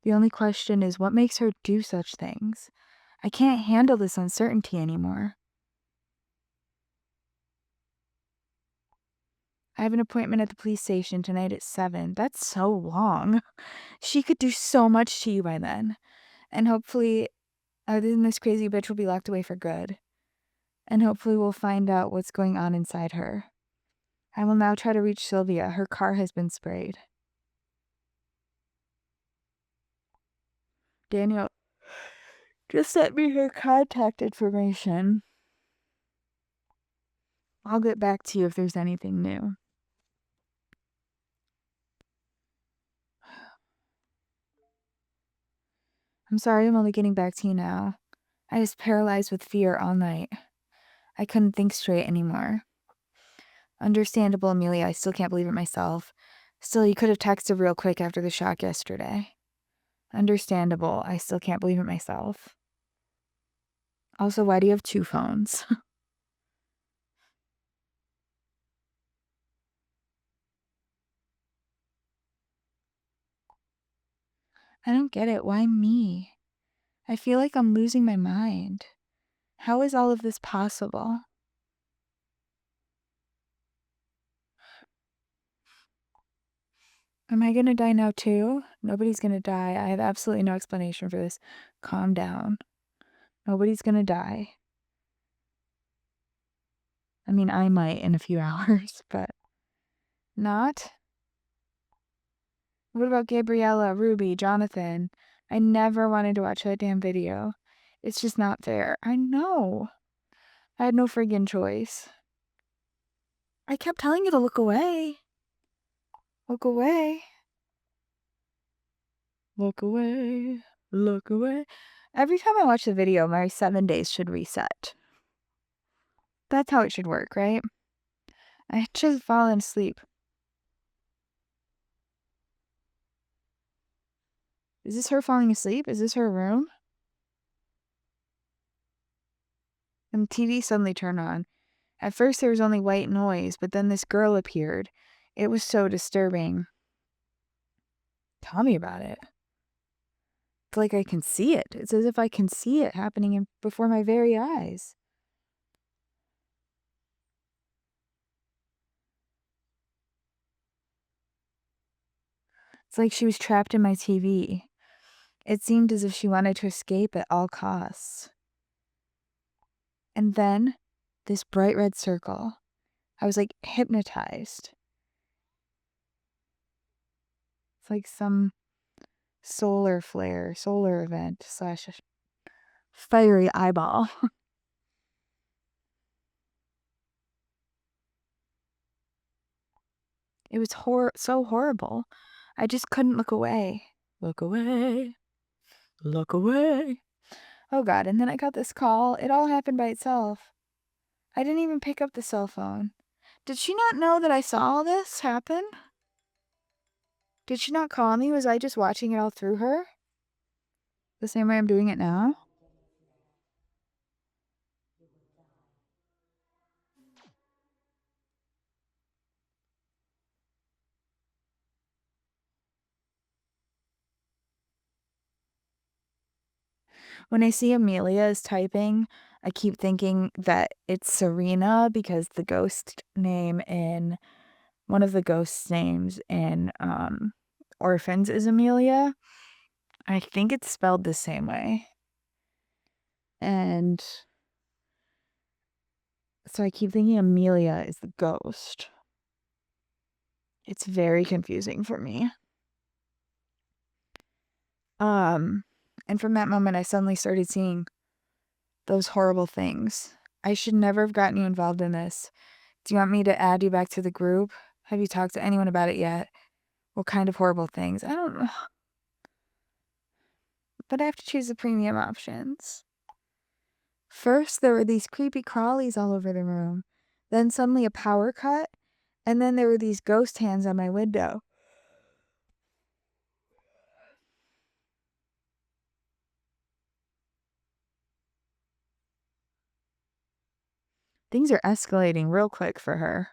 The only question is what makes her do such things? I can't handle this uncertainty anymore. I have an appointment at the police station tonight at 7. That's so long. She could do so much to you by then. And hopefully, other than this crazy bitch, will be locked away for good. And hopefully we'll find out what's going on inside her. I will now try to reach Sylvia. Her car has been sprayed. Daniel just sent me her contact information. I'll get back to you if there's anything new. I'm sorry I'm only getting back to you now. I was paralyzed with fear all night. I couldn't think straight anymore. Understandable, Emilia. I still can't believe it myself. Still, you could have texted real quick after the shock yesterday. Understandable. I still can't believe it myself. Also, why do you have 2 phones? I don't get it. Why me? I feel like I'm losing my mind. How is all of this possible? Am I gonna die now too? Nobody's gonna die. I have absolutely no explanation for this. Calm down. Nobody's gonna die. I mean, I might in a few hours, but not. What about Gabriella, Ruby, Jonathan? I never wanted to watch that damn video. It's just not fair. I know. I had no friggin' choice. I kept telling you to look away. Look away. Look away. Look away. Every time I watch the video, my 7 days should reset. That's how it should work, right? I had just fallen asleep. Is this her falling asleep? Is this her room? And the TV suddenly turned on. At first there was only white noise, but then this girl appeared. It was so disturbing. Tell me about it. It's like I can see it. It's as if I can see it happening before my very eyes. It's like she was trapped in my TV. It seemed as if she wanted to escape at all costs. And then, this bright red circle. I was like hypnotized. It's like some solar flare, solar event / fiery eyeball. It was so horrible. I just couldn't look away. Look away. Look away. Oh God, and then I got this call. It all happened by itself. I didn't even pick up the cell phone. Did she not know that I saw all this happen? Did she not call me? Was I just watching it all through her? The same way I'm doing it now? When I see Emilia is typing, I keep thinking that it's Serena because the ghost name in one of the ghosts' names in Orphans is Emilia. I think it's spelled the same way. And so I keep thinking Emilia is the ghost. It's very confusing for me. And from that moment, I suddenly started seeing those horrible things. I should never have gotten you involved in this. Do you want me to add you back to the group? Have you talked to anyone about it yet? What kind of horrible things? I don't know. But I have to choose the premium options. First, there were these creepy crawlies all over the room. Then suddenly a power cut. And then there were these ghost hands on my window. Things are escalating real quick for her.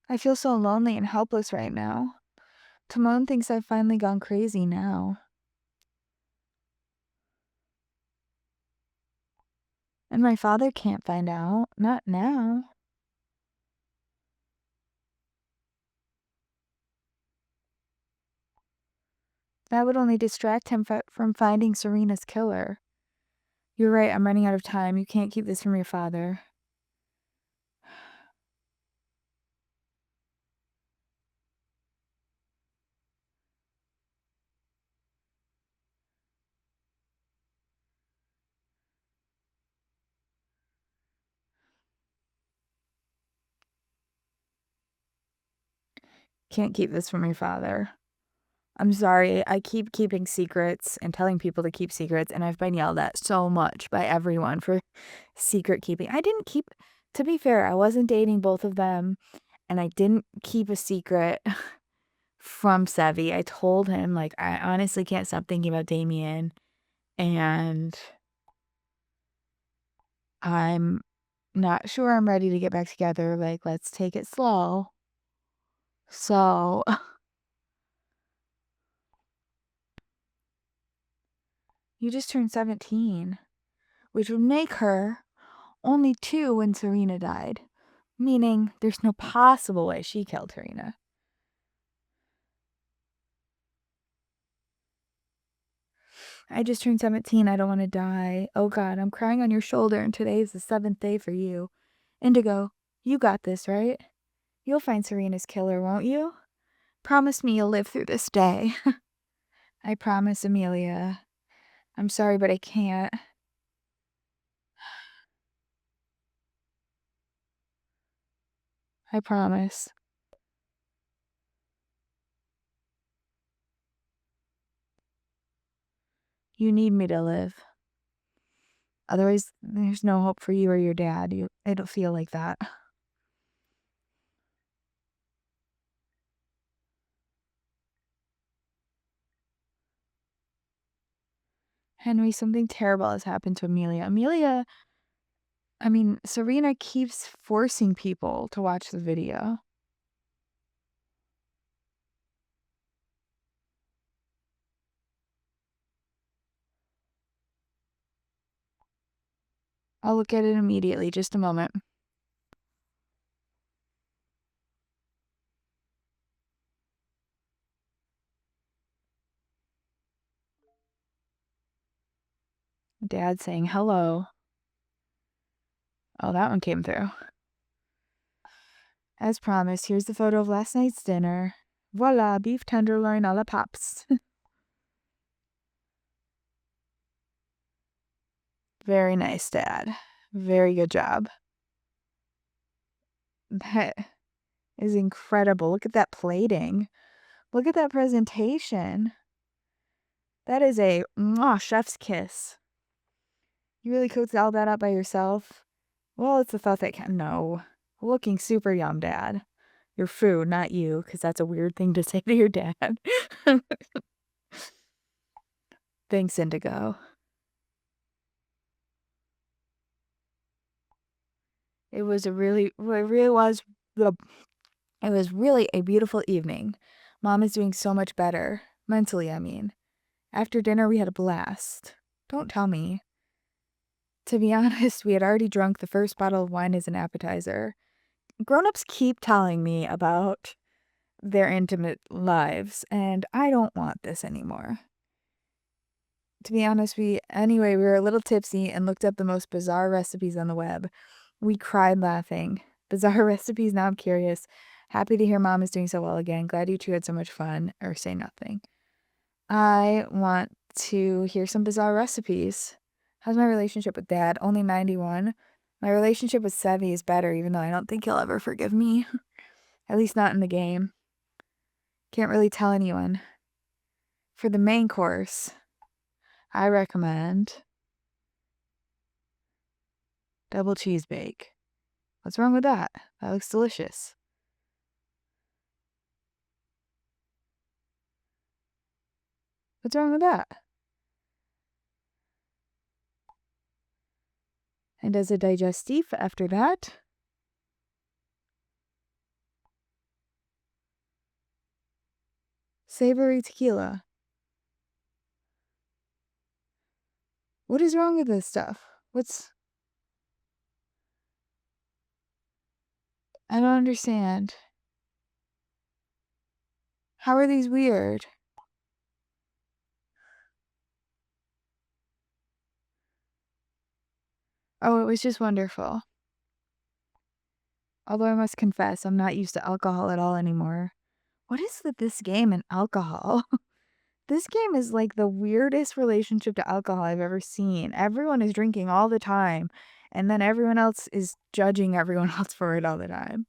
I feel so lonely and helpless right now. Timon thinks I've finally gone crazy now. And my father can't find out. Not now. That would only distract him from finding SARINA'S killer. You're right, I'm running out of time. You can't keep this from your father. Can't keep this from your father. I'm sorry, I keep keeping secrets and telling people to keep secrets, and I've been yelled at so much by everyone for secret keeping. To be fair, I wasn't dating both of them, and I didn't keep a secret from Sevi. I told him, like, I honestly can't stop thinking about Damian, and I'm not sure I'm ready to get back together. Like, let's take it slow. So, you just turned 17, which would make her only 2 when Serena died, meaning there's no possible way she killed Serena. I just turned 17. I don't want to die. Oh God, I'm crying on your shoulder, and today is the 7th day for you. Indigo, you got this, right? You'll find SARINA'S killer, won't you? Promise me you'll live through this day. I promise, Emilia. I'm sorry, but I can't. I promise. You need me to live. Otherwise, there's no hope for you or your dad. I don't feel like that. Henry, something terrible has happened to Emilia. Sarina keeps forcing people to watch the video. I'll look at it immediately. Just a moment. Dad saying hello. Oh, that one came through. As promised, here's the photo of last night's dinner. Voila, beef tenderloin a la Pops. Very nice, Dad. Very good job. That is incredible. Look at that plating. Look at that presentation. That is a chef's kiss. You really cooked all that up by yourself? Well, it's the thought that can. No. Looking super yum, Dad. Your food, not you, because that's a weird thing to say to your dad. Thanks, Indigo. It was really a beautiful evening. Mom is doing so much better. Mentally, I mean. After dinner, we had a blast. Don't tell me. To be honest, we had already drunk the first bottle of wine as an appetizer. Grown-ups keep telling me about their intimate lives, and I don't want this anymore. To be honest, we were a little tipsy and looked up the most bizarre recipes on the web. We cried laughing. Bizarre recipes, now I'm curious. Happy to hear Mom is doing so well again. Glad you two had so much fun. Or say nothing. I want to hear some bizarre recipes. How's my relationship with Dad? Only 91. My relationship with Sevi is better, even though I don't think he'll ever forgive me. At least not in the game. Can't really tell anyone. For the main course, I recommend double cheese bake. What's wrong with that? That looks delicious. What's wrong with that? And as a digestif after that, savory tequila. What is wrong with this stuff? I don't understand. How are these weird? Oh, it was just wonderful. Although I must confess, I'm not used to alcohol at all anymore. What is with this game and alcohol? This game is like the weirdest relationship to alcohol I've ever seen. Everyone is drinking all the time, and then everyone else is judging everyone else for it all the time.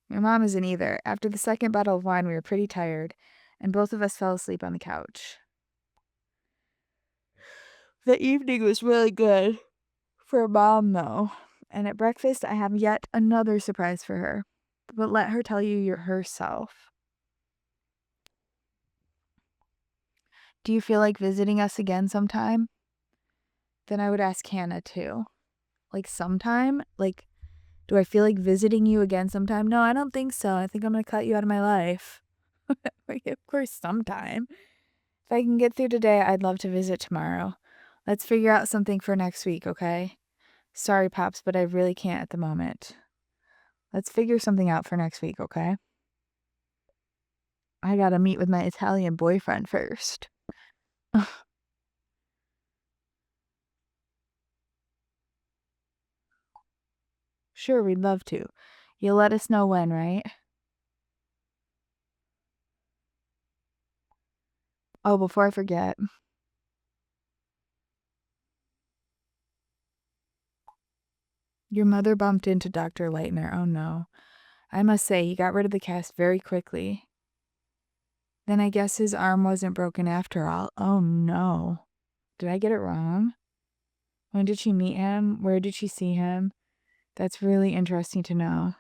Your mom isn't either. After the second bottle of wine, we were pretty tired, and both of us fell asleep on the couch. The evening was really good for Mom, though. And at breakfast, I have yet another surprise for her. But let her tell you herself. Do you feel like visiting us again sometime? Then I would ask Hannah too. Like sometime? Like, do I feel like visiting you again sometime? No, I don't think so. I think I'm going to cut you out of my life. Of course, sometime. If I can get through today, I'd love to visit tomorrow. Let's figure out something for next week, okay? Sorry, Pops, but I really can't at the moment. Let's figure something out for next week, okay? I gotta meet with my Italian boyfriend first. Sure, we'd love to. You'll let us know when, right? Oh, before I forget, Your mother bumped into Dr. Leitner. Oh no. I must say, he got rid of the cast very quickly. Then I guess his arm wasn't broken after all. Oh no. Did I get it wrong? When did she meet him? Where did she see him? That's really interesting to know.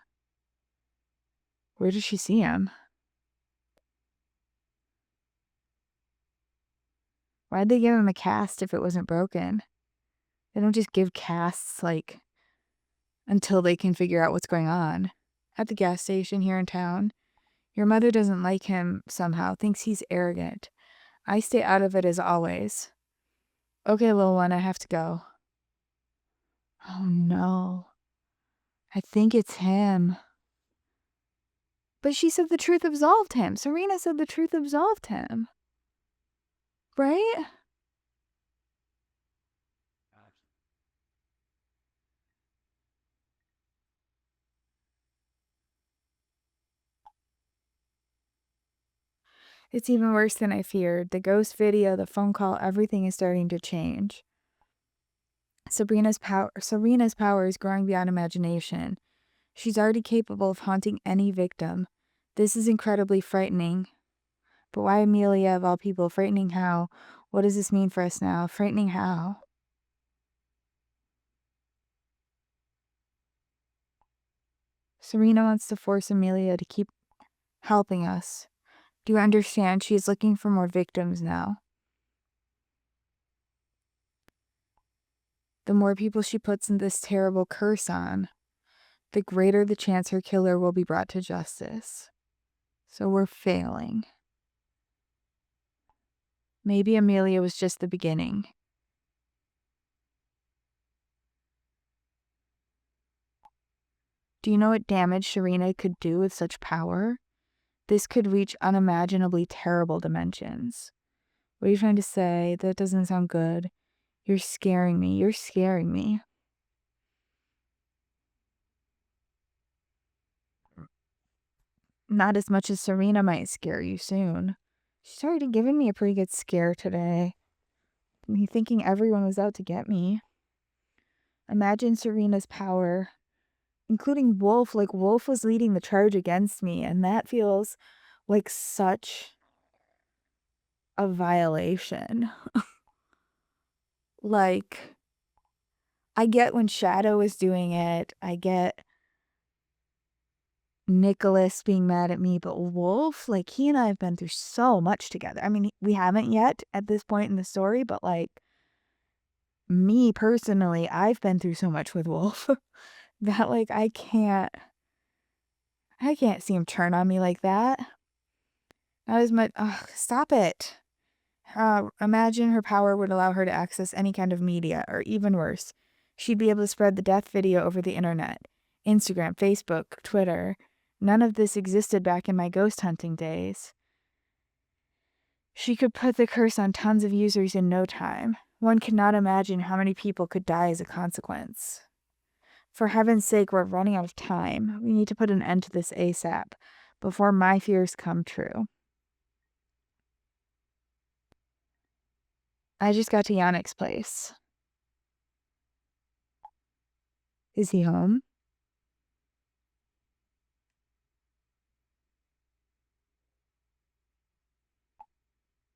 Where did she see him? Why'd they give him a cast if it wasn't broken? They don't just give casts, like, until they can figure out what's going on. At the gas station here in town, your mother doesn't like him somehow, thinks he's arrogant. I stay out of it as always. Okay, little one, I have to go. Oh no. I think it's him. But she said the truth absolved him. Sarina said the truth absolved him. Right? It's even worse than I feared. The ghost video, the phone call, everything is starting to change. Serena's power is growing beyond imagination. She's already capable of haunting any victim. This is incredibly frightening. But why Emilia, of all people? Frightening how? What does this mean for us now? Frightening how? Sarina wants to force Emilia to keep helping us. Do you understand? She is looking for more victims now. The more people she puts in this terrible curse on, the greater the chance her killer will be brought to justice. So we're failing. Maybe Emilia was just the beginning. Do you know what damage Sarina could do with such power? This could reach unimaginably terrible dimensions. What are you trying to say? That doesn't sound good. You're scaring me. You're scaring me. Not as much as Sarina might scare you soon. She's already given me a pretty good scare today. Me thinking everyone was out to get me. Imagine Sarina's power, including Wolf. Like, Wolf was leading the charge against me, and that feels like such a violation. Like, I get when Shadow is doing it. I get Nicholas being mad at me, but Wolf, like, he and I have been through so much together. I mean, we haven't yet at this point in the story, but like, me personally, I've been through so much with Wolf that like I can't see him turn on me like that. Not as much. Stop it. Imagine her power would allow her to access any kind of media, or even worse, she'd be able to spread the death video over the internet. Instagram, Facebook, Twitter. None of this existed back in my ghost hunting days. She could put the curse on tons of users in no time. One cannot imagine how many people could die as a consequence. For heaven's sake, we're running out of time. We need to put an end to this ASAP, before my fears come true. I just got to Yannick's place. Is he home?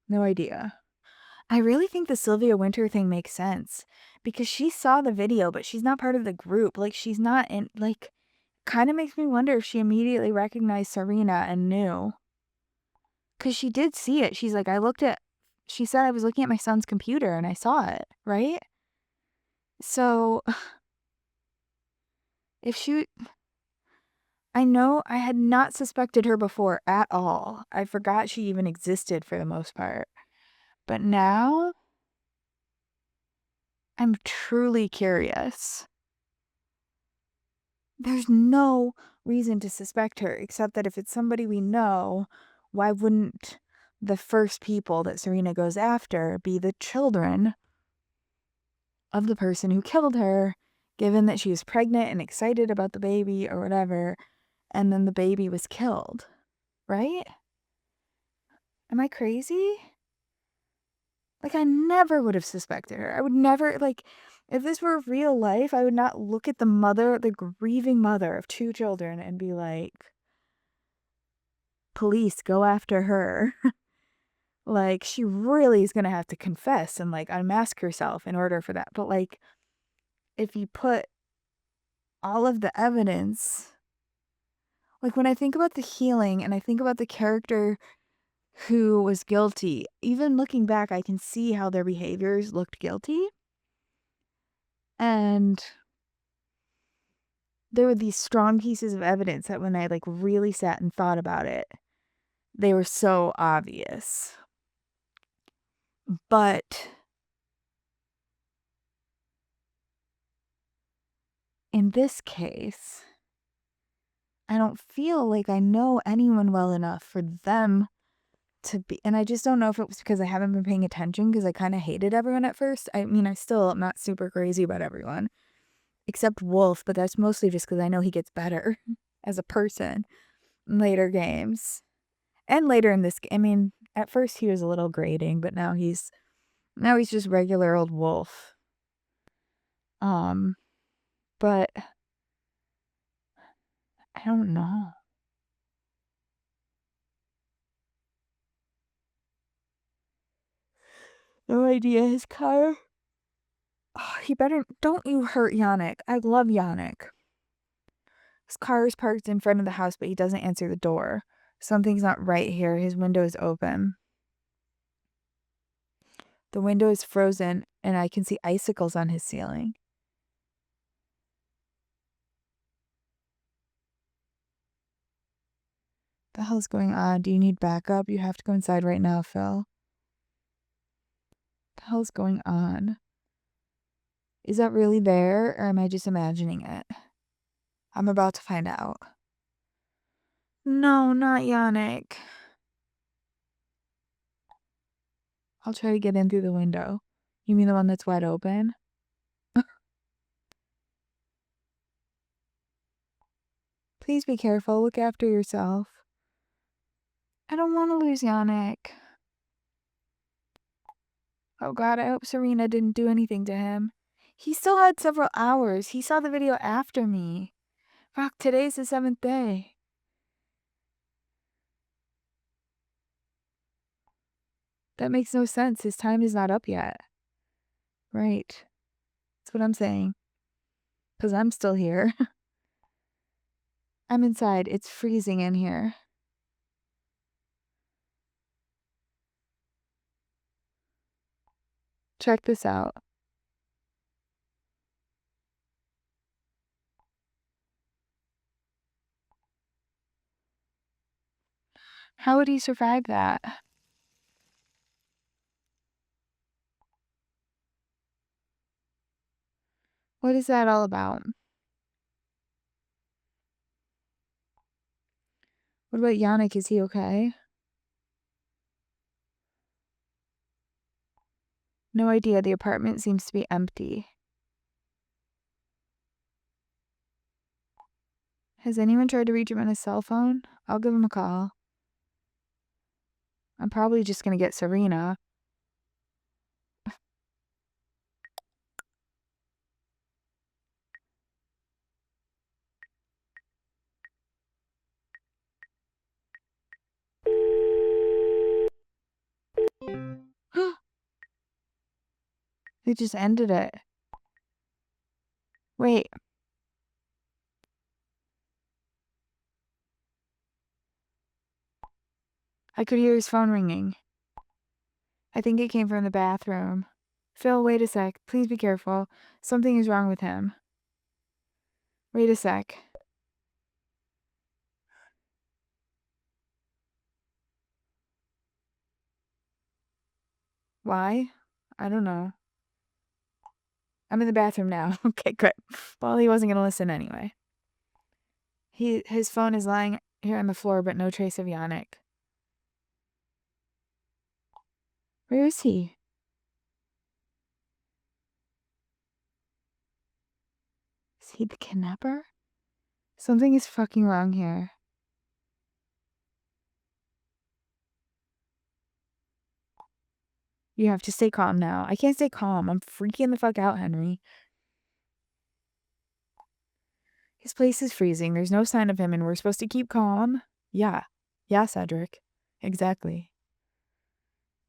No idea. I really think the Sylvia Winter thing makes sense, because she saw the video, but she's not part of the group. Like, she's not in, like, kind of makes me wonder if she immediately recognized Sarina and knew. Because she did see it. She's like, she said I was looking at my son's computer and I saw it, right? So, I know I had not suspected her before at all. I forgot she even existed for the most part. But now, I'm truly curious. There's no reason to suspect her, except that if it's somebody we know, why wouldn't the first people that Sarina goes after be the children of the person who killed her, given that she was pregnant and excited about the baby or whatever, and then the baby was killed, right? Am I crazy? Like, I never would have suspected her. I would never, like, If this were real life, I would not look at the grieving mother of 2 children and be like, police, go after her. Like, she really is gonna have to confess and, like, unmask herself in order for that. But, like, if you put all of the evidence, like, when I think about the healing and I think about the character who was guilty, even looking back, I can see how their behaviors looked guilty. And there were these strong pieces of evidence that when I, like, really sat and thought about it, they were so obvious. But in this case, I don't feel like I know anyone well enough for them to be, and I just don't know if it was because I haven't been paying attention because I kind of hated everyone at first. I mean, I still am not super crazy about everyone, except Wolf, but that's mostly just because I know he gets better as a person in later games. And later in this, I mean, at first he was a little grating, but now he's just regular old Wolf. But I don't know. No idea. His car. Oh, he better. Don't you hurt Yannick. I love Yannick. His car is parked in front of the house, but he doesn't answer the door. Something's not right here. His window is open. The window is frozen, and I can see icicles on his ceiling. The hell's going on? Do you need backup? You have to go inside right now, Phil. The hell's going on? Is that really there, or am I just imagining it? I'm about to find out. No, not Yannick. I'll try to get in through the window. You mean the one that's wide open? Please be careful. Look after yourself. I don't want to lose Yannick. Oh God, I hope Serena didn't do anything to him. He still had several hours. He saw the video after me. Fuck, today's the 7th day. That makes no sense. His time is not up yet. Right. That's what I'm saying. Because I'm still here. I'm inside. It's freezing in here. Check this out. How would he survive that? What is that all about? What about Yannick? Is he okay? No idea. The apartment seems to be empty. Has anyone tried to reach him on his cell phone? I'll give him a call. I'm probably just gonna get Serena. They just ended it. Wait. I could hear his phone ringing. I think it came from the bathroom. Phil, wait a sec. Please be careful. Something is wrong with him. Wait a sec. Why? I don't know. I'm in the bathroom now. Okay, good. Well, he wasn't going to listen anyway. His phone is lying here on the floor, but no trace of Yannick. Where is he? Is he the kidnapper? Something is fucking wrong here. You have to stay calm now. I can't stay calm. I'm freaking the fuck out, Henry. His place is freezing. There's no sign of him, and we're supposed to keep calm. Yeah. Yeah, Cedric. Exactly.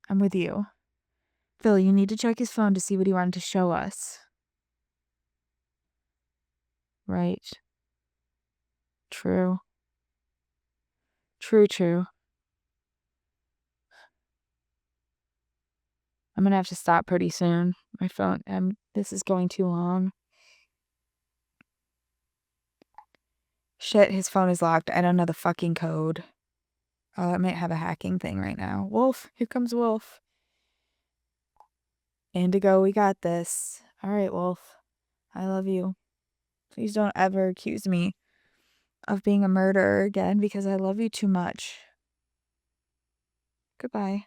I'm with you. Phil, you need to check his phone to see what he wanted to show us. Right. True. True. I'm gonna have to stop pretty soon. My phone, this is going too long. Shit, his phone is locked. I don't know the fucking code. Oh, it might have a hacking thing right now. Wolf, here comes Wolf. Indigo, we got this. All right, Wolf. I love you. Please don't ever accuse me of being a murderer again because I love you too much. Goodbye.